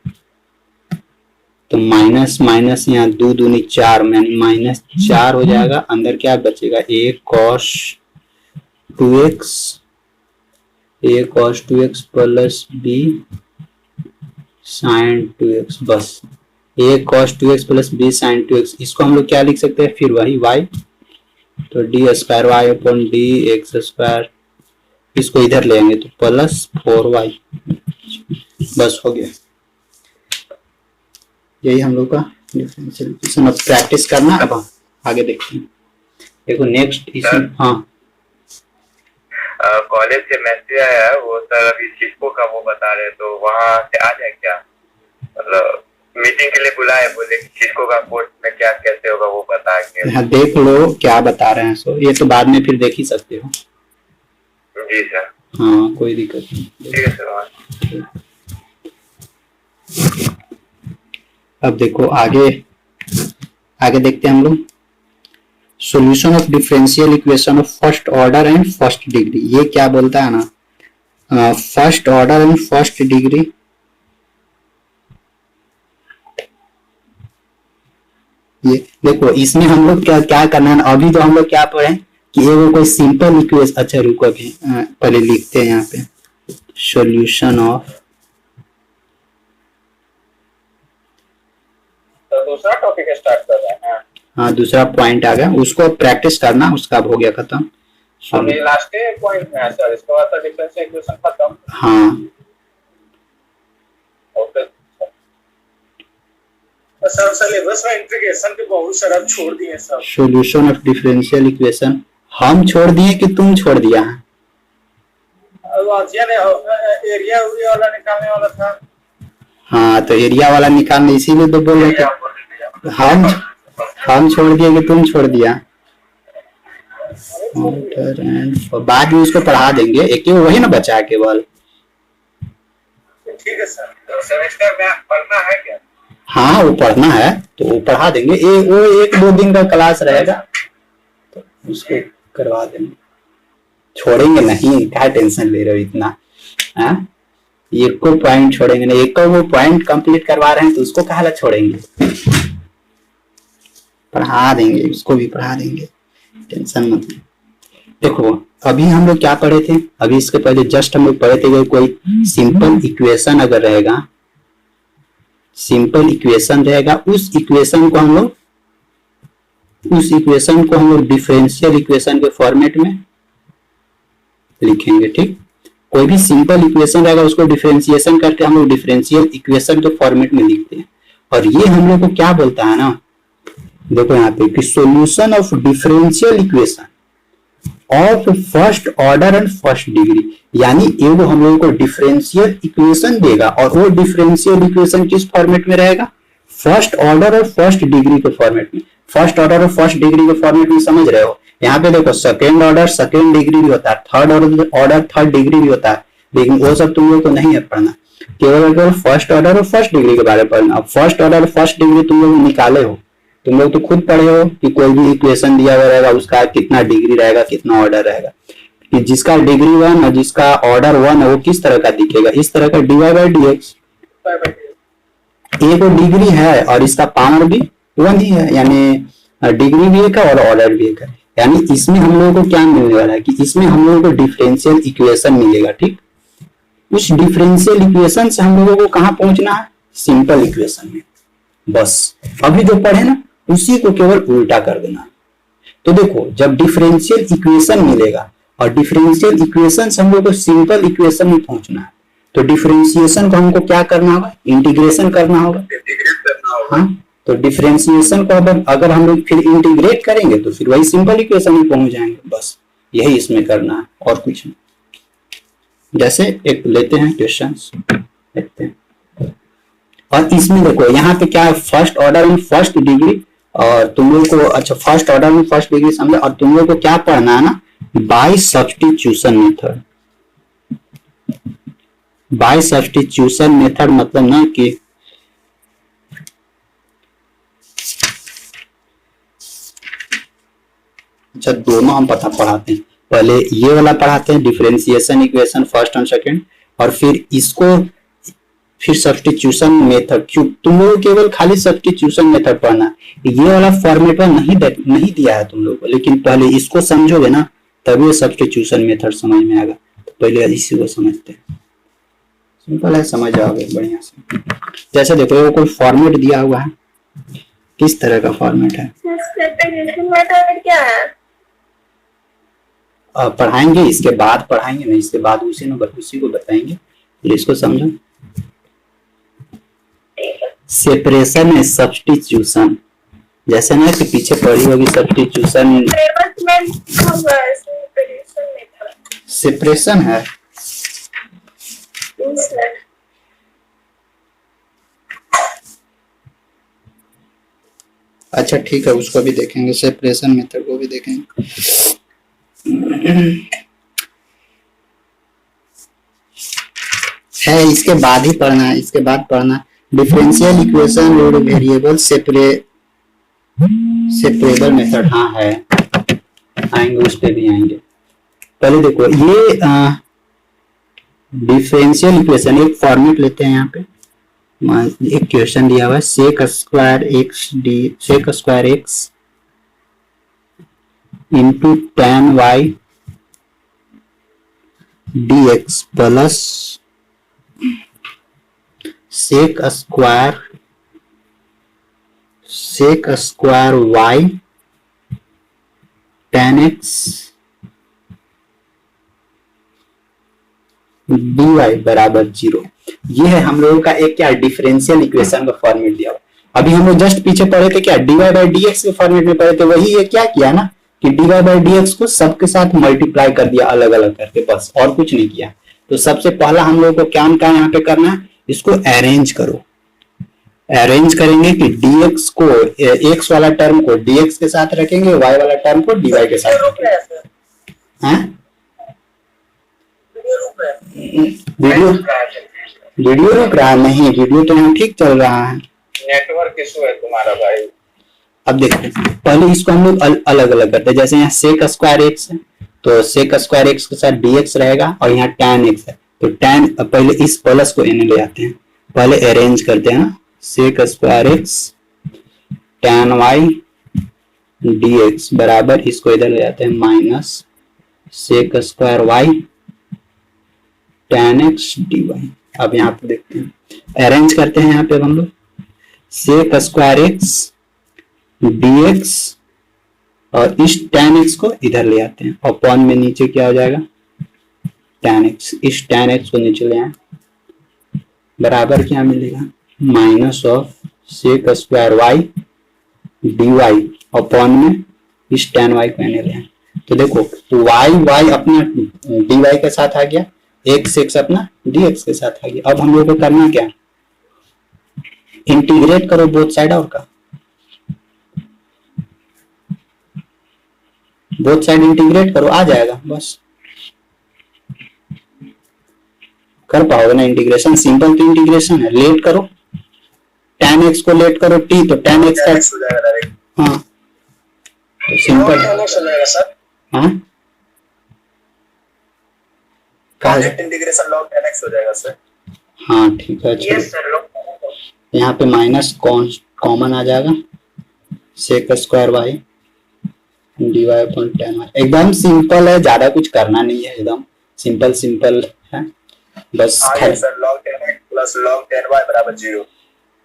तो माइनस माइनस यहाँ 2 दूनी 4 यानी -4 हो जाएगा। अंदर क्या बचेगा, a cos 2x plus b sin 2x, बस a cos 2x plus b sin 2x। इसको हम लोग क्या लिख सकते हैं, फिर वही y, तो d square y upon d x square, इसको इधर ले आएंगे तो प्लस 4y, बस हो गया। यही हम लोग का डिफरेंशियल इक्वेशन। अब प्रैक्टिस करना, अब आगे देखते हैं। देखो नेक्स्ट इसमें, हाँ कॉलेज से मैसेज आया, वो सर अभी सिस्को का वो बता रहे, तो वहाँ से आ जाए क्या, मतलब मीटिंग के लिए बुलाए, बोले कि सिस्को का कोर्स में क्या कैसे होगा वो बताएंगे। हाँ, देख लो क्या बता रहे हैं, सो ये तो बाद में फिर देख ही सकते हो। जी सर। हाँ, कोई दिक्कत नहीं। ठीक है सर। अब देखो आगे देखते हैं हम लोग। Solution of differential equation of first order and first degree. ये क्या बोलता है ना, first order and first degree. ये देखो, इसमें हम लोग क्या करना है, अभी तो हम लोग क्या पढ़े कि ये कोई सिंपल इक्वेशन। अच्छा रुको, अभी पहले लिखते हैं यहाँ पे सॉल्यूशन ऑफ। तो दूसरा टॉपिक स्टार्ट कर रहे हैं। हाँ, दूसरा पॉइंट आ गया, उसको प्रैक्टिस करना, उसका अब हो गया खत्म। हम ये लास्ट के पॉइंट में है सर, इसके बाद तो डिफरेंशियल इक्वेशन खत्म। हाँ, ओके सर, सिलेबस में इंटीग्रेशन के बहुत सारा छोड़ दिए sir. Solution of differential equation हम छोड़ दिए कि तुम छोड़ दिया है? वाजिया ने एरिया वाला निकालने वाला था। हाँ, तो एरिया वाला निकालने, इसीलिए तो बोल रहे थे हम छोड़ दिए कि तुम छोड़ दिया। बाद में उसको पढ़ा देंगे, एक वही ना बचा केवल। ठीक है सर, तो सेमेस्टर में पढ़ना है क्या? हाँ, वो पढ़ना है तो वो पढ़ा देंगे। वो 1-2 दिन का क्लास रहेगा तो उसको करवा देंगे, छोड़ेंगे नहीं। क्या टेंशन ले रहे हो इतना? हाँ, एक को पॉइंट छोड़ेंगे नहीं, एक को वो पॉइंट कंप्लीट करवा रहे हैं तो उसको कहाँ छोड़ेंगे, पढ़ा देंगे, उसको भी पढ़ा देंगे, टेंशन मत लो। देखो अभी हम लोग क्या पढ़े थे, अभी इसके पहले जस्ट हम लोग पढ़े थे कोई सिंपल इक्वेशन अगर रहेगा, सिंपल इक्वेशन रहेगा, उस इक्वेशन को हम लोग डिफरेंशियल इक्वेशन के फॉर्मेट में लिखेंगे। ठीक, कोई भी सिंपल इक्वेशन रहेगा उसको डिफरेंशिएशन करके हम लोग डिफरेंशियल इक्वेशन के फॉर्मेट में लिखते हैं। और ये हम लोग को क्या बोलता है ना, देखो यहाँ पे कि solution of differential equation of first order and first degree, यानी एगो हम लोगों को डिफरेंशियल इक्वेशन देगा और वो डिफरेंशियल इक्वेशन किस फॉर्मेट में रहेगा, फर्स्ट ऑर्डर और फर्स्ट डिग्री के फॉर्मेट में। फर्स्ट ऑर्डर और फर्स्ट डिग्री के फॉर्मेट में समझ रहे हो? यहाँ पे देखो सेकेंड ऑर्डर सेकेंड डिग्री भी होता है, थर्ड ऑर्डर थर्ड डिग्री भी होता है, लेकिन वो सब तुम लोग को नहीं है पढ़ना, केवल फर्स्ट ऑर्डर और फर्स्ट डिग्री के बारे में पढ़ना। अब फर्स्ट ऑर्डर और फर्स्ट डिग्री तुम लोग निकाले हो, तुम लोग तो खुद पढ़े हो कि कोई भी इक्वेशन दिया हुआ रहेगा उसका कितना डिग्री रहेगा, कितना ऑर्डर रहेगा, कि जिसका डिग्री 1 और जिसका ऑर्डर 1 है वो किस तरह का दिखेगा, इस तरह का dy/dx। एक डिग्री है और इसका पावर भी 1 ही है, यानी डिग्री भी एक है और ऑर्डर भी एक है। यानी इसमें हम लोगों को क्या मिलने वाला है कि इसमें हम लोगों को डिफरेंशियल इक्वेशन मिलेगा। ठीक, उस डिफरेंशियल इक्वेशन से हम लोगों को कहां पहुंचना है, सिंपल इक्वेशन में। बस अभी जो पढ़े ना उसी को केवल उल्टा कर देना। तो देखो जब डिफरेंशियल इक्वेशन मिलेगा और डिफरेंशियल इक्वेशन से हम लोग को सिंपल इक्वेशन में पहुंचना है, तो डिफरेंशिएशन को हमको क्या करना होगा, इंटीग्रेशन करना होगा। हाँ, तो डिफरेंशिएशन को अगर हम लोग फिर इंटीग्रेट करेंगे तो फिर वही सिंपल इक्वेशन में पहुंच जाएंगे। बस यही इसमें करना है और कुछ नहीं। जैसे एक लेते हैं क्वेश्चन देखते हैं, और इसमें देखो यहाँ पे क्या है, first order and first degree, और तुम लोग को अच्छा first order and first degree समझे, और तुम लोग को क्या पढ़ना है ना by substitution method. By substitution method मतलब ना कि अच्छा दोनों हम पढ़ाते हैं। पहले ये वाला पढ़ाते हैं डिफरेंशिएशन इक्वेशन फर्स्ट और सेकंड, और फिर इसको फिर सब्स्टिट्यूशन मेथड। क्यों तुम लोग केवल खाली सब्स्टिट्यूशन मेथड पढ़ना, ये वाला फॉर्मेट में नहीं दिया है तुम लोग को, लेकिन पहले इसको समझोगे ना तभी सब्स्टिट्यूशन मेथड समझ में आएगा। तो पहले इसी को समझते हैं, सिंपल है, समझ जाओगे बढ़िया से। जैसे देखो ये कोई फॉर्मेट दिया हुआ है, किस तरह का फॉर्मेट है क्या है? पढ़ाएंगे, इसके बाद पढ़ाएंगे ना, इसके बाद उसी को बताएंगे, फिर इसको समझो। सेपरेशन है सब्स्टिट्यूशन, जैसे ना कि पीछे पढ़ी होगी सब्स्टिट्यूशन। सेपरेशन है अच्छा ठीक है, उसको भी देखेंगे, सेपरेशन मेथड को भी देखेंगे। है इसके बाद ही पढ़ना है, इसके बाद पढ़ना differential equation with variable separable method. हाँ है, आएंगे उस पे भी आएंगे। पहले देखो ये डिफरेंशियल इक्वेशन एक फॉर्मेट लेते हैं। यहाँ पे एक क्वेश्चन दिया हुआ है sec square x into tan y dx plus sec square y tan x dy बराबर 0। ये है हम लोगों का एक क्या डिफरेंशियल इक्वेशन का फॉर्मेट दिया हुआ। अभी हम लोग जस्ट पीछे पढ़े थे क्या, dy बाई dx के फॉर्मेट में पढ़े थे। वही ये क्या किया ना कि dy बाई dx को सबके साथ मल्टीप्लाई कर दिया अलग अलग करके, बस और कुछ नहीं किया। तो सबसे पहला हम लोगों को क्या यहाँ पे करना है, इसको अरेंज करो। अरेंज करेंगे कि dx को x वाला टर्म को dx के साथ रखेंगे, y वाला टर्म को dy के साथ रखेंगे। वीडियो रुक रहा है? नहीं, वीडियो तो यहाँ ठीक चल रहा है। नेटवर्क इशू है तुम्हारा भाई। अब देखो पहले इसको हम लोग अलग अलग करते हैं। जैसे यहाँ सेक स्क्वायर एक्स है तो सेक स्क्वायर एक्स के साथ dx रहेगा, और यहाँ tan x है तो tan, पहले इस प्लस को इन्हें ले आते हैं, पहले अरेंज करते हैं ना। Sec square x tan y dx बराबर, इसको इधर ले जाते हैं minus sec square y tan x dy। अब यहाँ पे देखते हैं, अरेंज करते हैं यहाँ पे हम लोग सेक स्क्वायर एक्स dx और इस tan x को इधर ले आते हैं, अपॉन में नीचे क्या हो जाएगा tan x। इस tan x को नीचे ले आए बराबर क्या मिलेगा minus of sec square y dy upon में इस tan y को ले आए। तो देखो y अपना dy के साथ आ गया, x अपना dx के साथ आ गया। अब हम लोग को करना क्या, इंटीग्रेट करो बोथ साइड, और का बोथ साइड इंटीग्रेट करो, आ जाएगा बस। कर पाओगे ना इंटीग्रेशन, सिंपल तो इंटीग्रेशन है। लेट करो tan x को लेट करो t, तो tan x का हो जाएगा। हाँ तो सिंपल सर हाँ इंटीग्रेशन log 10x हो जाएगा सर। हाँ ठीक है। अच्छा यहाँ पे माइनस कॉमन आ जाएगा, sec square y dy upon tan y। एकदम सिंपल है, ज्यादा कुछ करना नहीं है, एकदम सिंपल है बस। Sir log 10x plus log 10y बराबर 0।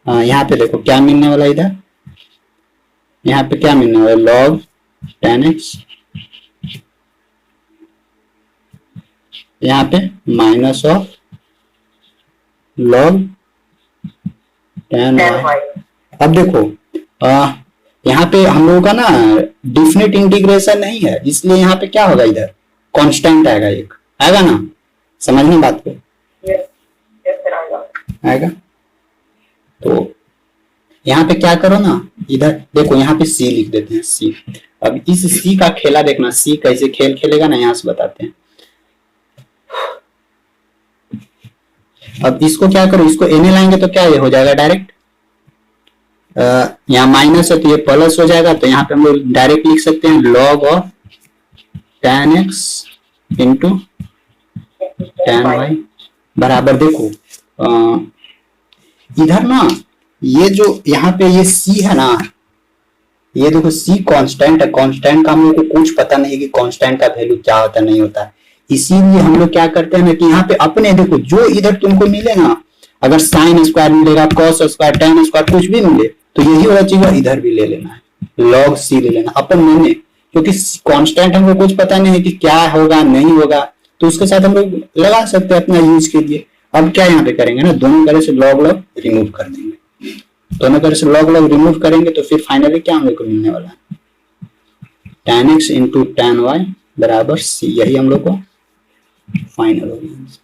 हाँ यहाँ पे देखो क्या मिलने वाला, इधर यहाँ पे क्या मिलने वाला log 10x, यहाँ पे माइनस ऑफ log 10y। अब देखो यहाँ पे हम लोगों का ना डिफिनिट इंटीग्रेशन नहीं है, इसलिए यहाँ पे क्या होगा, इधर कांस्टेंट आएगा, एक आएगा ना, समझना बात को आएगा। तो यहाँ पे क्या करो ना, इधर देखो यहाँ पे सी लिख देते हैं, सी। अब इस सी का खेला देखना, सी कैसे खेल खेलेगा ना, यहाँ से बताते हैं। अब इसको क्या करो, इसको एन लाएंगे तो क्या ये हो जाएगा डायरेक्ट, यहाँ माइनस है तो ये प्लस हो जाएगा, तो यहाँ पे हम लोग डायरेक्ट लिख सकते हैं log of tan x into tan y बराबर। देखो इधर ना ये जो यहाँ पे ये c है ना, ये देखो c कांस्टेंट है, कांस्टेंट का हम लोग को कुछ पता नहीं कि कांस्टेंट का वैल्यू क्या होता है नहीं होता है, इसीलिए हम लोग क्या करते हैं ना कि यहाँ पे अपने देखो जो इधर तुमको मिले ना, अगर साइन स्क्वायर मिलेगा, कॉस स्क्वायर, tan स्क्वायर कुछ भी मिले तो यही वाला चीज इधर भी ले लेना है, log c ले लेना अपन मैंने, क्योंकि कांस्टेंट हमको कुछ पता नहीं है कि क्या होगा नहीं होगा, तो उसके साथ हम लोग लगा सकते हैं अपना यूज के लिए। अब क्या यहाँ पे करेंगे ना, दोनों तरह से log log रिमूव कर देंगे, दोनों तरह से log log रिमूव करेंगे तो फिर फाइनली क्या हम लोग को मिलने वाला है, tan x into tan y बराबर c, यही हम लोग को फाइनल हो गया।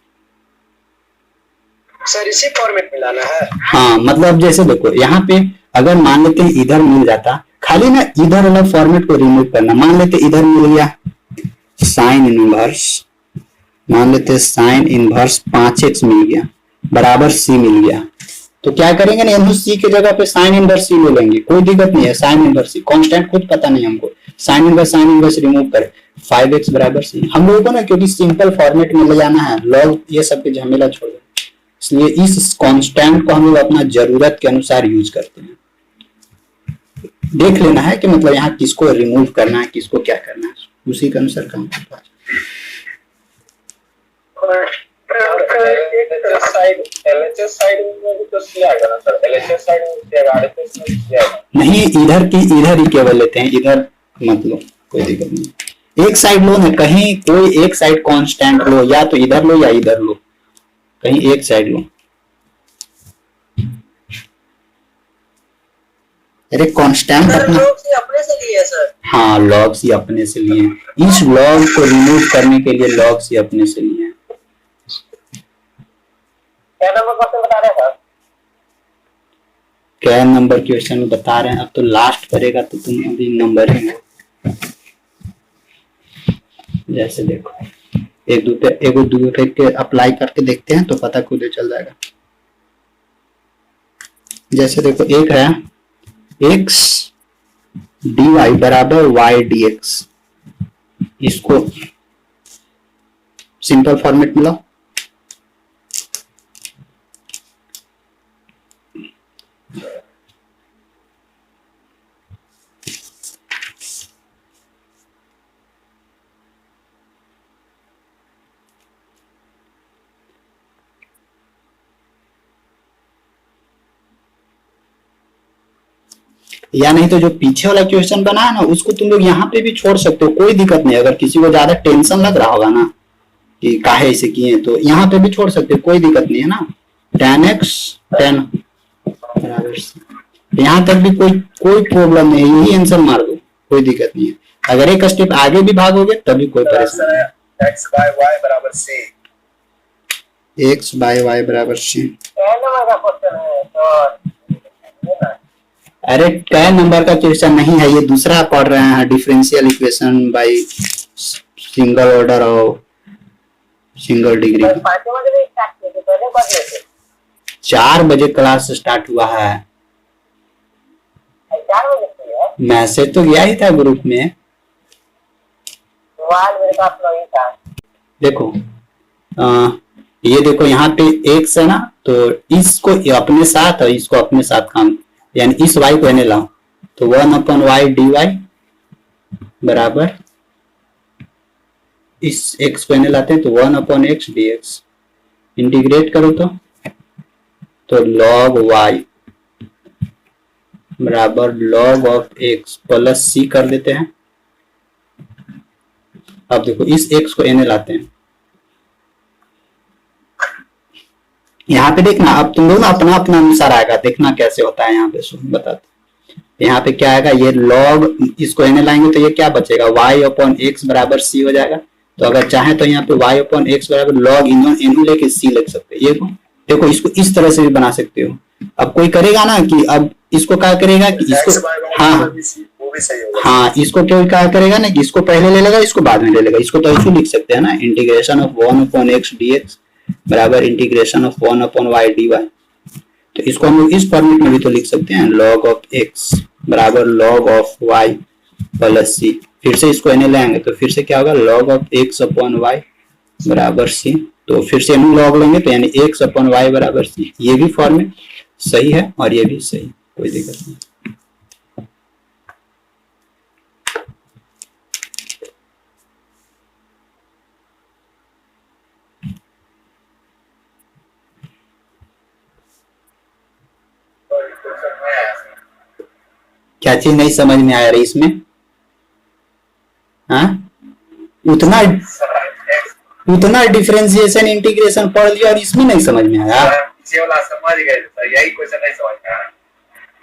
सर इसी फॉर्मेट में लाना है। हाँ मतलब जैसे देखो यहाँ पे अगर मान लेते हैं इधर मिल जाता, खाली ना इधर वाला फॉर्मेट को रिमूव करना, मान लेते इधर मिल गया साइन इनवर्स, मान लेते साइन इनवर्स 5x मिल गया बराबर c मिल गया, तो क्या करेंगे ना, हम c की जगह पे साइन इनवर्स c ले लेंगे, कोई दिक्कत नहीं है, साइन इनवर्स c, कांस्टेंट खुद पता नहीं हमको, साइन इनवर्स रिमूव करें 5x बराबर c। हम लोगों को ना क्योंकि सिंपल फॉर्मेट में ले जाना है, लॉग ये सब के झमेला छोड़ दो, इसलिए इस कांस्टेंट को हम लोग अपना जरूरत के अनुसार यूज करते हैं। देख लेना है कि मतलब यहाँ किसको रिमूव करना है, किसको क्या करना है, उसी के अनुसार काम करना है। नहीं इधर ही केवल लेते हैं, इधर मतलब कोई दिक्कत नहीं, एक साइड लो ना, कहीं कोई एक साइड कांस्टेंट लो, या तो इधर लो या इधर लो, कहीं एक साइड लो। अरे कांस्टेंट अपना अपने से लिए सर। हाँ log c अपने से लिए, इस log को रिमूव करने के लिए log c अपने से लिए। क्या नंबर क्वेश्चन बता रहे हैं सर? क्या नंबर क्वेश्चन में बता रहे हैं, अब तो लास्ट करेगा तो तुम अभी नंबर ही जैसे देखो एक दो के अप्लाई करके देखते हैं तो पता खुद ही चल जाएगा। जैसे देखो एक है x dy बराबर y dx, इसको सिंपल फॉर्मेट में लाओ, या नहीं तो जो पीछे वाला क्वेश्चन बना है ना उसको तुम लोग यहाँ पे भी छोड़ सकते हो, कोई दिक्कत नहीं। अगर किसी को ज्यादा टेंशन लग रहा होगा ना कि काहे ऐसे किए, तो यहाँ पे भी छोड़ सकते हो, कोई दिक्कत नहीं है ना। tan x tan बराबर यहाँ तक भी कोई प्रॉब्लम नहीं है, यही आंसर मार दो, कोई दिक्कत नहीं है। अगर एक स्टेप आगे भी भागोगे तभी कोई परेशानी नहीं। x by y बराबर c, x by y बराबर c। अरे क्या नंबर का क्वेश्चन नहीं है, ये दूसरा पढ़ रहे हैं, differential equation by single order और सिंगल डिग्री। 4 बजे क्लास स्टार्ट हुआ है, मैसेज तो गया ही था ग्रुप में। देखो ये देखो यहाँ पे x है ना, तो इसको अपने साथ और इसको अपने साथ काम, यानी इस y को एने लाओ तो 1/y dy बराबर इस x को एने लाते हैं तो 1/x dx, इंटीग्रेट करो तो log y बराबर log of x plus c कर देते हैं। अब देखो इस x को एने लाते हैं, यहाँ पे देखना, अब तुम लोग ना अपना अपना अनुसार आएगा, देखना कैसे होता है। यहाँ पे सुन बताते, यहाँ पे क्या आएगा, ये log इसको एने लाएंगे तो ये क्या बचेगा, y/x बराबर c हो जाएगा। तो अगर चाहे तो यहाँ पे y/x बराबर log इनू लेके c लिख सकते हैं। ये देखो इसको इस तरह से भी बना सकते हो। अब कोई करेगा ना कि अब इसको क्या करेगा कि X इसको, by y हाँ वो भी सही होगा। हाँ, इसको क्यों क्या करेगा ना कि इसको पहले ले लेगा, इसको बाद में ले लेगा। इसको तो ऐसे लिख सकते हैं ना, इंटीग्रेशन ऑफ 1/x dx बराबर इंटीग्रेशन ऑफ 1/y dy। तो इसको हम लोग इस फॉर्मेट में भी तो लिख सकते हैं, log ऑफ x बराबर log of y plus c। फिर से इसको n ले आएंगे तो फिर से क्या होगा, log of x upon y बराबर c। तो फिर से हम log लेंगे तो यानी x अपॉन y बराबर c। ये भी फॉर्मेट सही है और ये भी सही, कोई दिक्कत नहीं। क्या चीज नहीं समझ में आ रही इसमें? हाँ, उतना डिफरेंशिएशन इंटीग्रेशन पढ़ लिया और इसमें नहीं समझ में आया। ये वाला समझ गए सर, यही क्वेश्चन नहीं समझ में आया।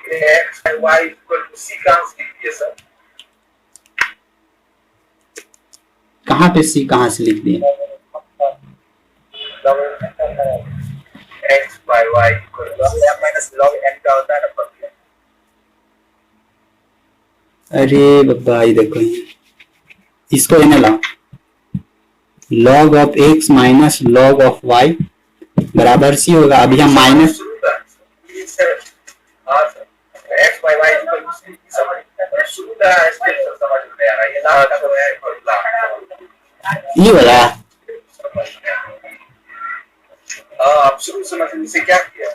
ये x by y equal to c कहाँ से लिखिए सर? कहाँ पे c कहाँ से लिख दिए? x by y equal to m minus log n का होता है ना फॉर्मूला। अरे बाबा ये देखो, इसको इन्हें लाओ, log of x minus log of y बराबर c होगा। अभी हम minus, x by y equal to c समझ शुरू का समझ में आ रहा है। ये लाभ का तो है फॉर्मूला ये वाला। आप शुरू समझने से क्या किया?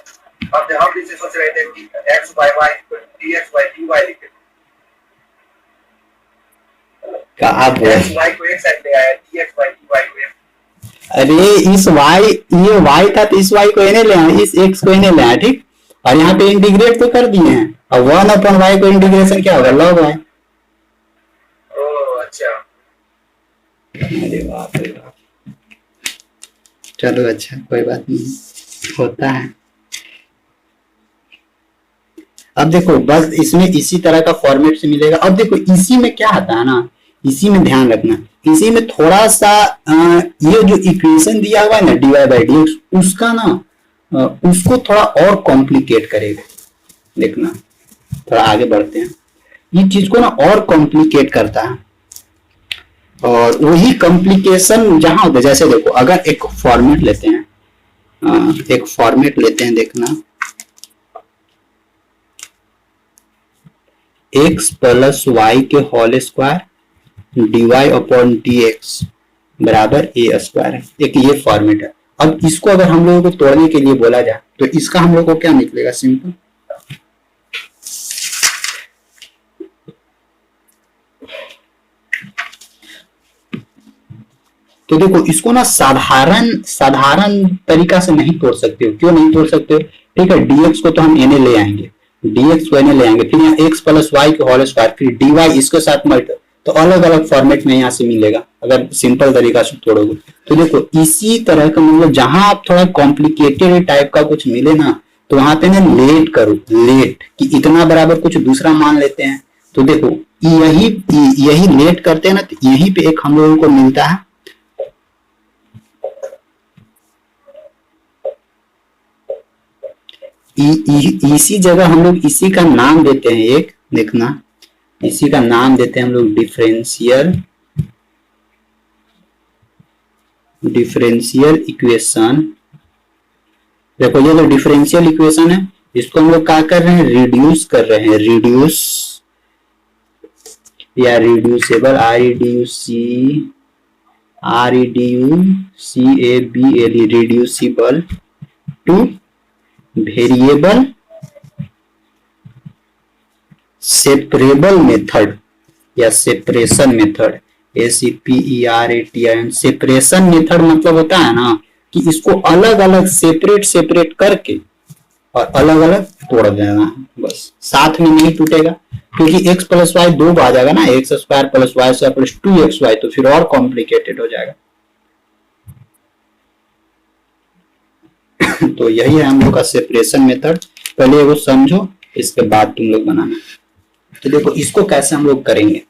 अब हम जैसे सोच रहे थे कि x by y equal to dx by dy लिखे, कहा x y को एक साइड ले आया, dx by dy को एक। अरे इस y, ये y था तो इस y को इन्हें ले आया, इस x को इन्हें ले आया, ठीक। और यहाँ पे इंटीग्रेट तो कर दिए हैं, और 1/y को इंटीग्रेशन क्या होगा, log y। ओह अच्छा, अरे बाप रे बाप, चलो अच्छा कोई बात नहीं, होता है। अब देखो बस इसमें इसी तरह का फॉर्मेट से मिलेगा। अब देखो इसी में क्या आता है ना, इसी में ध्यान रखना, इसी में थोड़ा सा ये जो इक्वेशन दिया हुआ है ना dy by dx, उसका ना उसको थोड़ा और कॉम्प्लिकेट करेगा। देखना थोड़ा आगे बढ़ते हैं, ये चीज को ना और कॉम्प्लिकेट करता है। और वही कॉम्प्लिकेशन जहां होता है, जैसे देखो अगर एक फॉर्मेट लेते हैं, एक फॉर्मेट लेते हैं, देखना x प्लस वाई के whole square dy upon dx बराबर a स्क्वायर है, एक ये फॉर्मेट है। अब इसको अगर हम लोगों को तोड़ने के लिए बोला जाए तो इसका हम लोग को क्या निकलेगा, सिंपल तो देखो इसको ना साधारण तरीका से नहीं तोड़ सकते हो। क्यों नहीं तोड़ सकते हो? ठीक है, dx को तो हम n ले आएंगे, dx को n ले आएंगे, फिर यहाँ x प्लस वाई के होल स्क्वायर, फिर dy इसके साथ मल्ट, तो अलग अलग फॉर्मेट में यहाँ से मिलेगा अगर सिंपल तरीका से तोड़ोगे। तो देखो इसी तरह का मतलब जहां आप थोड़ा कॉम्प्लिकेटेड टाइप का कुछ मिले ना, तो वहां पे ना लेट करो, लेट कि इतना बराबर कुछ दूसरा मान लेते हैं। तो देखो यही लेट करते हैं ना, तो यहीं पे एक हम लोगों को मिलता है, इसी जगह हम लोग इसी का नाम देते हैं, एक देखना इसी का नाम देते हैं हम लोग डिफरेंशियल इक्वेशन। देखो ये जो डिफरेंशियल इक्वेशन है, इसको हम लोग क्या कर रहे हैं, रिड्यूस कर रहे हैं, रिड्यूस या reducible, REDUCABLE reducible to variable separable method या separation method, SEPERATION। Separation method मतलब होता है ना कि इसको अलग अलग सेपरेट करके और अलग अलग तोड़ देना है, बस साथ में नहीं टूटेगा, क्योंकि x प्लस वाई 2 आ जाएगा ना, x square plus y square plus 2xy, तो फिर और कॉम्प्लिकेटेड हो जाएगा। तो यही है हम लोग का सेपरेशन मेथड। पहले वो समझो, इसके बाद तुम लोग बनाना। तो देखो इसको कैसे हम लोग करेंगे,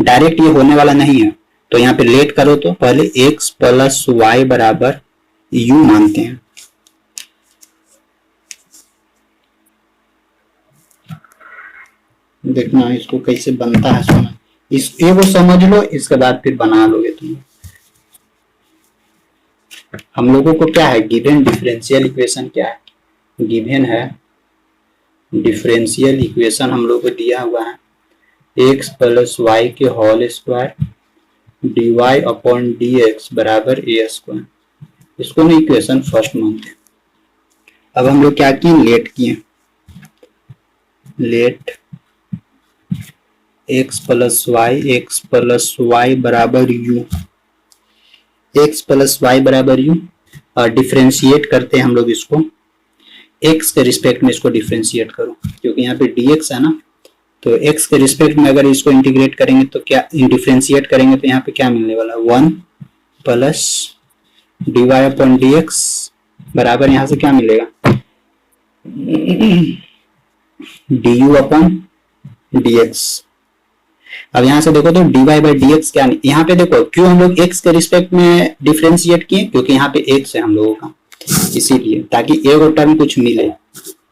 डायरेक्ट ये होने वाला नहीं है, तो यहाँ पे लेट करो, तो पहले x प्लस वाई बराबर u मानते हैं, देखना इसको कैसे बनता है, समझ इस ए को समझ लो, इसके बाद फिर बना लोगे तुम। हम लोगों को क्या है गिवन डिफरेंशियल इक्वेशन, क्या है गिवन है डिफरेंशियल इक्वेशन हम लोग को दिया हुआ है x प्लस वाई के whole square dy upon dx बराबर ए स्क्वायर। इसको ना इक्वेशन फर्स्ट मानते हैं। अब हम लोग क्या किए लेट किए, लेट x प्लस वाई बराबर u, x प्लस वाई बराबर u, और डिफ्रेंशिएट करते हैं हम लोग इसको x के रिस्पेक्ट में, इसको डिफ्रेंशिएट करो क्योंकि यहाँ पे dx है ना, तो x के रिस्पेक्ट में अगर इसको इंटीग्रेट करेंगे तो क्या डिफ्रेंशिएट करेंगे तो यहाँ पे क्या मिलने वाला 1 प्लस dy अपॉन dx बराबर यहाँ से क्या मिलेगा du अपॉन dx। अब यहाँ से देखो तो dy बाई dx क्या नहीं, यहाँ पे देखो क्यों हम लोग x के रिस्पेक्ट में डिफ्रेंशिएट किए क्योंकि यहाँ पे x है हम लोगों का, इसीलिए ताकि एक और टर्म कुछ मिले।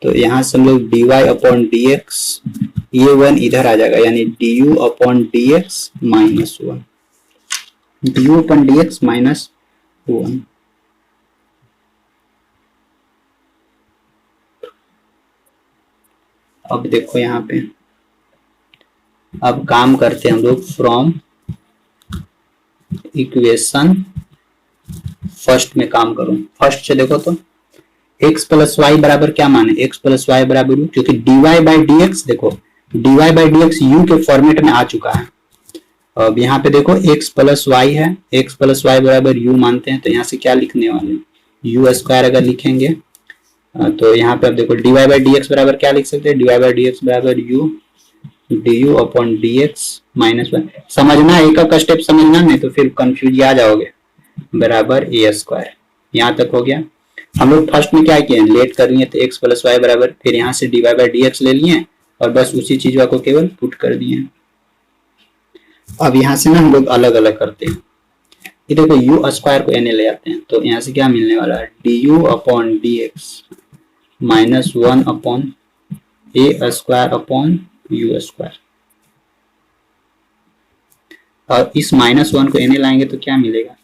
तो यहाँ से हम लोग dy अपॉन dx, ये 1 इधर आ जाएगा यानी du upon dx minus 1, du upon dx minus 1। अब देखो यहाँ पे, अब काम करते हैं हम लोग फ्रॉम इक्वेशन फर्स्ट में काम करो। फर्स्ट से देखो तो x प्लस वाई बराबर क्या माने, x प्लस वाई बराबर u, क्योंकि dy बाई dx देखो dy बाई dx u के फॉर्मेट में आ चुका है। अब यहाँ पे देखो x प्लस वाई है, x प्लस वाई बराबर u मानते हैं तो यहाँ से क्या लिखने वाले हैं u स्क्वायर अगर लिखेंगे तो यहाँ पे अब देखो dy बाई dx बराबर क्या लिख सकते हैं, dy बाई dx बराबर u du upon dx minus 1। समझना एक का स्टेप समझना, नहीं तो फिर कंफ्यूज आ जाओगे, बराबर ए स्क्वायर। यहाँ तक हो गया। हम लोग फर्स्ट में क्या किए लेट कर लिए तो x प्लस वाई बराबर, फिर यहाँ से dy बाई dx ले लिए और बस उसी चीज को केवल पुट कर दिए। अब यहाँ से ना हम लोग अलग अलग करते हैं, ये देखो u स्क्वायर को n ले आते हैं तो यहाँ से क्या मिलने वाला है du upon dx minus 1 upon A square upon u square, और इस माइनस 1 को n लाएंगे तो क्या मिलेगा,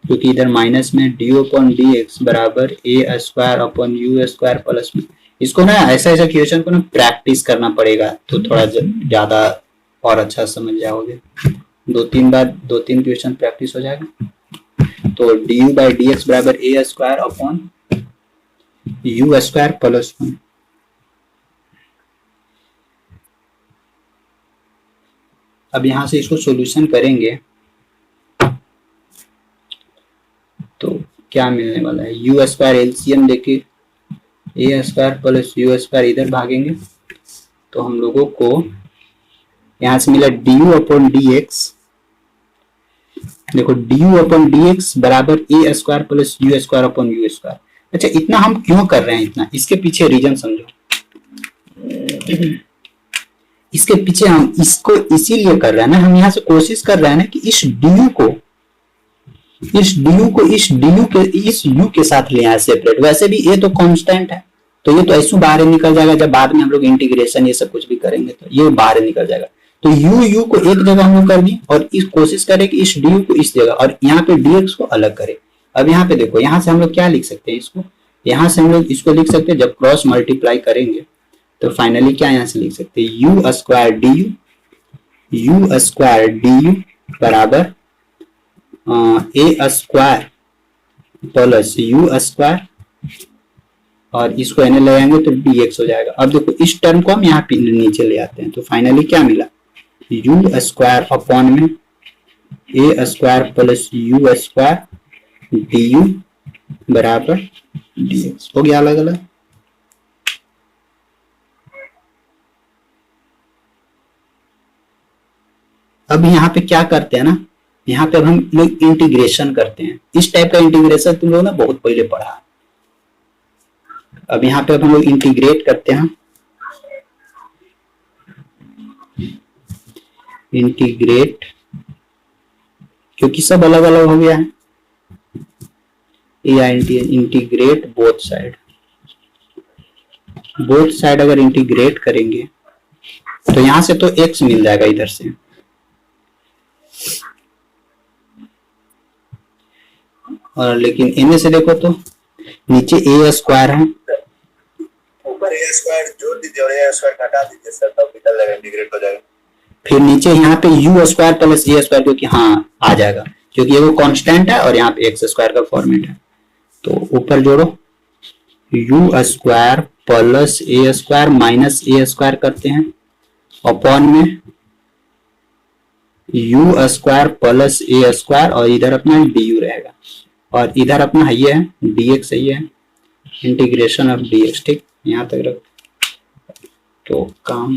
क्योंकि इधर माइनस में du अपॉन dx बराबर A square upon U square plus में। इसको ना ऐसा ऐसा क्वेश्चन को ना प्रैक्टिस करना पड़ेगा तो थोड़ा ज्यादा और अच्छा समझ जाओगे। दो तीन क्वेश्चन प्रैक्टिस हो जाएगा। तो du बाई dx बराबर A square upon U square plus 1। अब यहां से इसको सॉल्यूशन करेंगे तो क्या मिलने वाला है, यू स्क्वायर एलसीएम देखिए ए स्क्वायर प्लस यू स्क्वायर इधर भागेंगे तो हम लोगों को यहां से मिला du अपॉन dx, देखो du अपॉन dx बराबर A square plus U square upon U square. अच्छा इतना हम क्यों कर रहे हैं, इतना इसके पीछे रीजन समझो। इसके पीछे हम इसको इसीलिए कर रहे हैं ना, हम यहाँ से कोशिश कर रहे हैं ना कि इस du को इस u के साथ ले आए सेपरेट। वैसे भी ये तो कांस्टेंट है तो ये तो ऐसे बाहर निकल जाएगा, जब बाद में हम लोग इंटीग्रेशन ये सब कुछ भी करेंगे तो ये बाहर निकल जाएगा। तो u को एक जगह हम लोग कर दिए और इस कोशिश करें कि इस du को इस जगह और यहाँ पे dx को अलग करें। अब यहाँ पे देखो यहाँ से हम लोग क्या लिख सकते हैं, इसको यहाँ से हम लोग इसको लिख सकते हैं, जब क्रॉस मल्टीप्लाई करेंगे तो फाइनली क्या यहाँ से लिख सकते हैं यू स्क्वायर डी यू बराबर A square plus U square और इसको एन ले आएंगे तो dx हो जाएगा। अब देखो इस टर्म को हम यहाँ पे नीचे ले आते हैं तो फाइनली क्या मिला यू स्क्वायर अपॉन में A square plus U square D U बराबर dx हो गया अलग अलग। अब यहाँ पे क्या करते हैं ना, यहाँ पे अब हम लोग इंटीग्रेशन करते हैं। इस टाइप का इंटीग्रेशन तुम लोग ना बहुत पहले पढ़ा। अब यहाँ पे अब हम लोग इंटीग्रेट करते हैं, इंटीग्रेट क्योंकि सब अलग अलग हो गया है, इंटीग्रेट बोथ साइड अगर इंटीग्रेट करेंगे तो यहां से तो x मिल जाएगा इधर से। और लेकिन इनमें से देखो तो नीचे a स्क्वायर है, ऊपर ए स्क्वायर जोड़ दीजिए और ए स्क्वायर घटा दीजिए सर, तब निकल जाएगा, इंटीग्रेट हो जाएगा। फिर नीचे यहाँ पे u square plus a square, जो कि हाँ आ जाएगा क्योंकि ये वो कांस्टेंट है और यहाँ पे x स्क्वायर का फॉर्मेट है। तो ऊपर जोड़ो u square plus a square minus a square करते हैं, अपॉन में u square plus a square और इधर अपना du रहेगा और इधर अपना ये है dx, सही है, इंटीग्रेशन ऑफ dx। ठीक, यहाँ तक रख तो काम।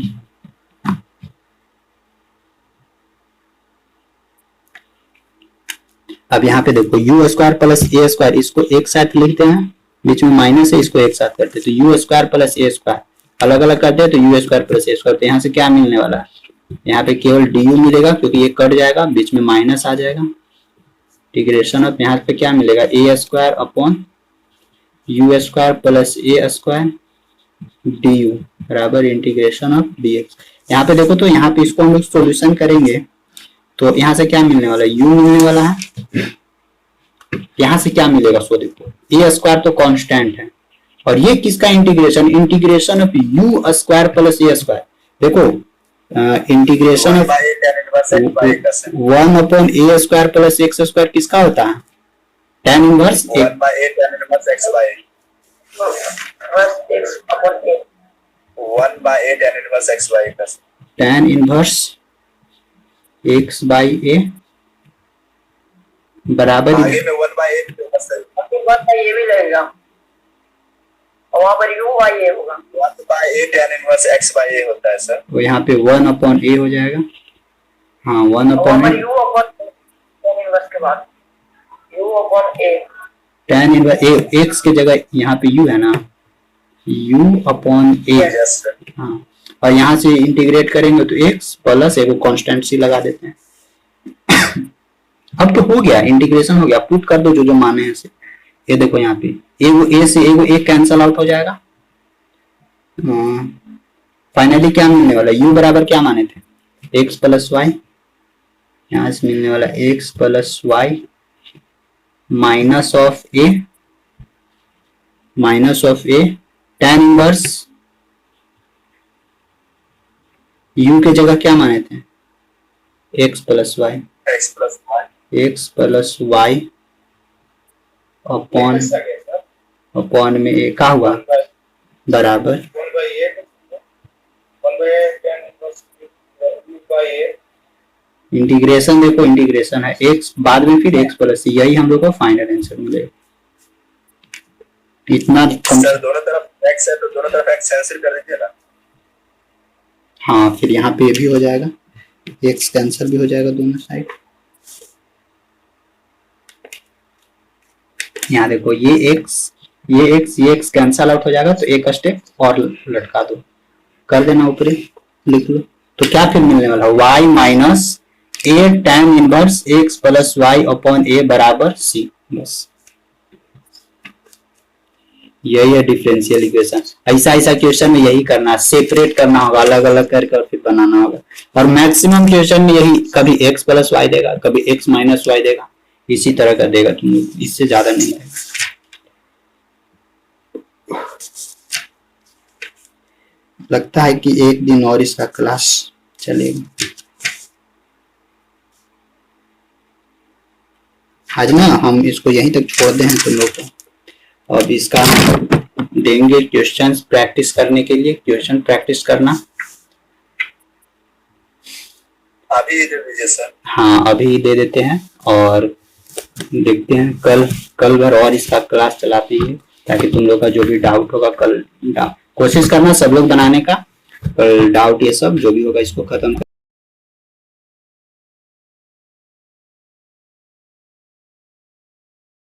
अब यहाँ पे देखो u square plus a square, इसको एक साथ लिखते हैं, बीच में माइनस है, इसको एक साथ करते हैं तो u square plus a square, अलग अलग करते हैं तो u square plus a square. तो यहाँ से क्या मिलने वाला है, यहाँ पे केवल du मिलेगा क्योंकि ये कट जाएगा, बीच में माइनस आ जाएगा। इंटीग्रेशन ऑफ यहाँ पे क्या मिलेगा, a square upon u square plus a square du बराबर इंटीग्रेशन ऑफ dx। यहाँ पे देखो तो यहाँ पे इसको हम लोग सोल्यूशन करेंगे तो यहाँ से क्या मिलने वाला है, u मिलने वाला है। यहाँ से क्या मिलेगा, सो देखो a स्क्वायर तो कांस्टेंट है और ये किसका integration, integration of u square plus a square. देखो integration of 1 upon a square plus x square किसका होता है, tan inverse 1 by a tan inverse x by a, 1 by a tan inverse x by a का tan inverse x by a बराबर आगे में 1 by a होगा सर, 1 by a भी लगेगा और वहां पर u by a होगा। 1 by a tan inverse x by a होता है सर। तो यहाँ पे 1 अपॉन a हो जाएगा, हाँ 1 और अपॉन वहां a, पर u upon tan inverse के बाद u upon a, tan inverse a, x की जगह यहाँ पे u है ना, u upon a, yes sir. हाँ, और यहाँ से इंटीग्रेट करेंगे तो x प्लस एक कांस्टेंट सी लगा देते हैं। अब तो हो गया, इंटीग्रेशन हो गया, पुट कर दो जो जो माने हैं से। ये देखो यहाँ पे एगो a से एगो a कैंसल आउट हो जाएगा। फाइनली क्या मिलने वाला, u बराबर क्या माने थे, x प्लस वाई, यहाँ से मिलने वाला x plus y minus of a, minus of a tan inverse u के जगह क्या माने थे, x plus y, x plus y x plus y upon upon में a का हुआ बराबर 1 by a tan inverse u by a, integration, देखो इंटीग्रेशन है x बाद में फिर x प्लस, यही हम लोग को फाइनल आंसर मिलेगा। इतना सर दोनों तरफ x है तो दोनों तरफ x कैंसिल कर दीजिए ना। हाँ, फिर यहाँ पे भी हो जाएगा, x कैंसिल भी हो जाएगा दोनों साइड। यहाँ देखो ये x कैंसल आउट हो जाएगा तो एक स्टेप और लटका दो, कर देना ऊपर लिख लो। तो क्या फिर मिलने वाला, y minus a tan inverse x plus y upon a बराबर c। बस यही है डिफरेंशियल इक्वेशन। ऐसा ऐसा क्वेश्चन में यही करना, सेपरेट करना होगा, अलग अलग करके और फिर बनाना होगा। और मैक्सिमम क्वेश्चन में यही, कभी x प्लस वाई देगा, कभी x माइनस वाई देगा, इसी तरह का देगा तुम लोग, इससे ज्यादा नहीं देगा। लगता है कि एक दिन और इसका क्लास चलेगा। आज ना हम इसको यहीं तक छोड़ दे हैं तुम लोग को। अब इसका देंगे क्वेश्चंस प्रैक्टिस करने के लिए, क्वेश्चन प्रैक्टिस करना। अभी दे दीजिए सर। हाँ अभी दे देते हैं और देखते हैं कल भर और इसका क्लास चलाते हैं, ताकि तुम लोग का जो भी डाउट होगा कल कोशिश करना सब लोग बनाने का, कल डाउट ये सब जो भी होगा इसको खत्म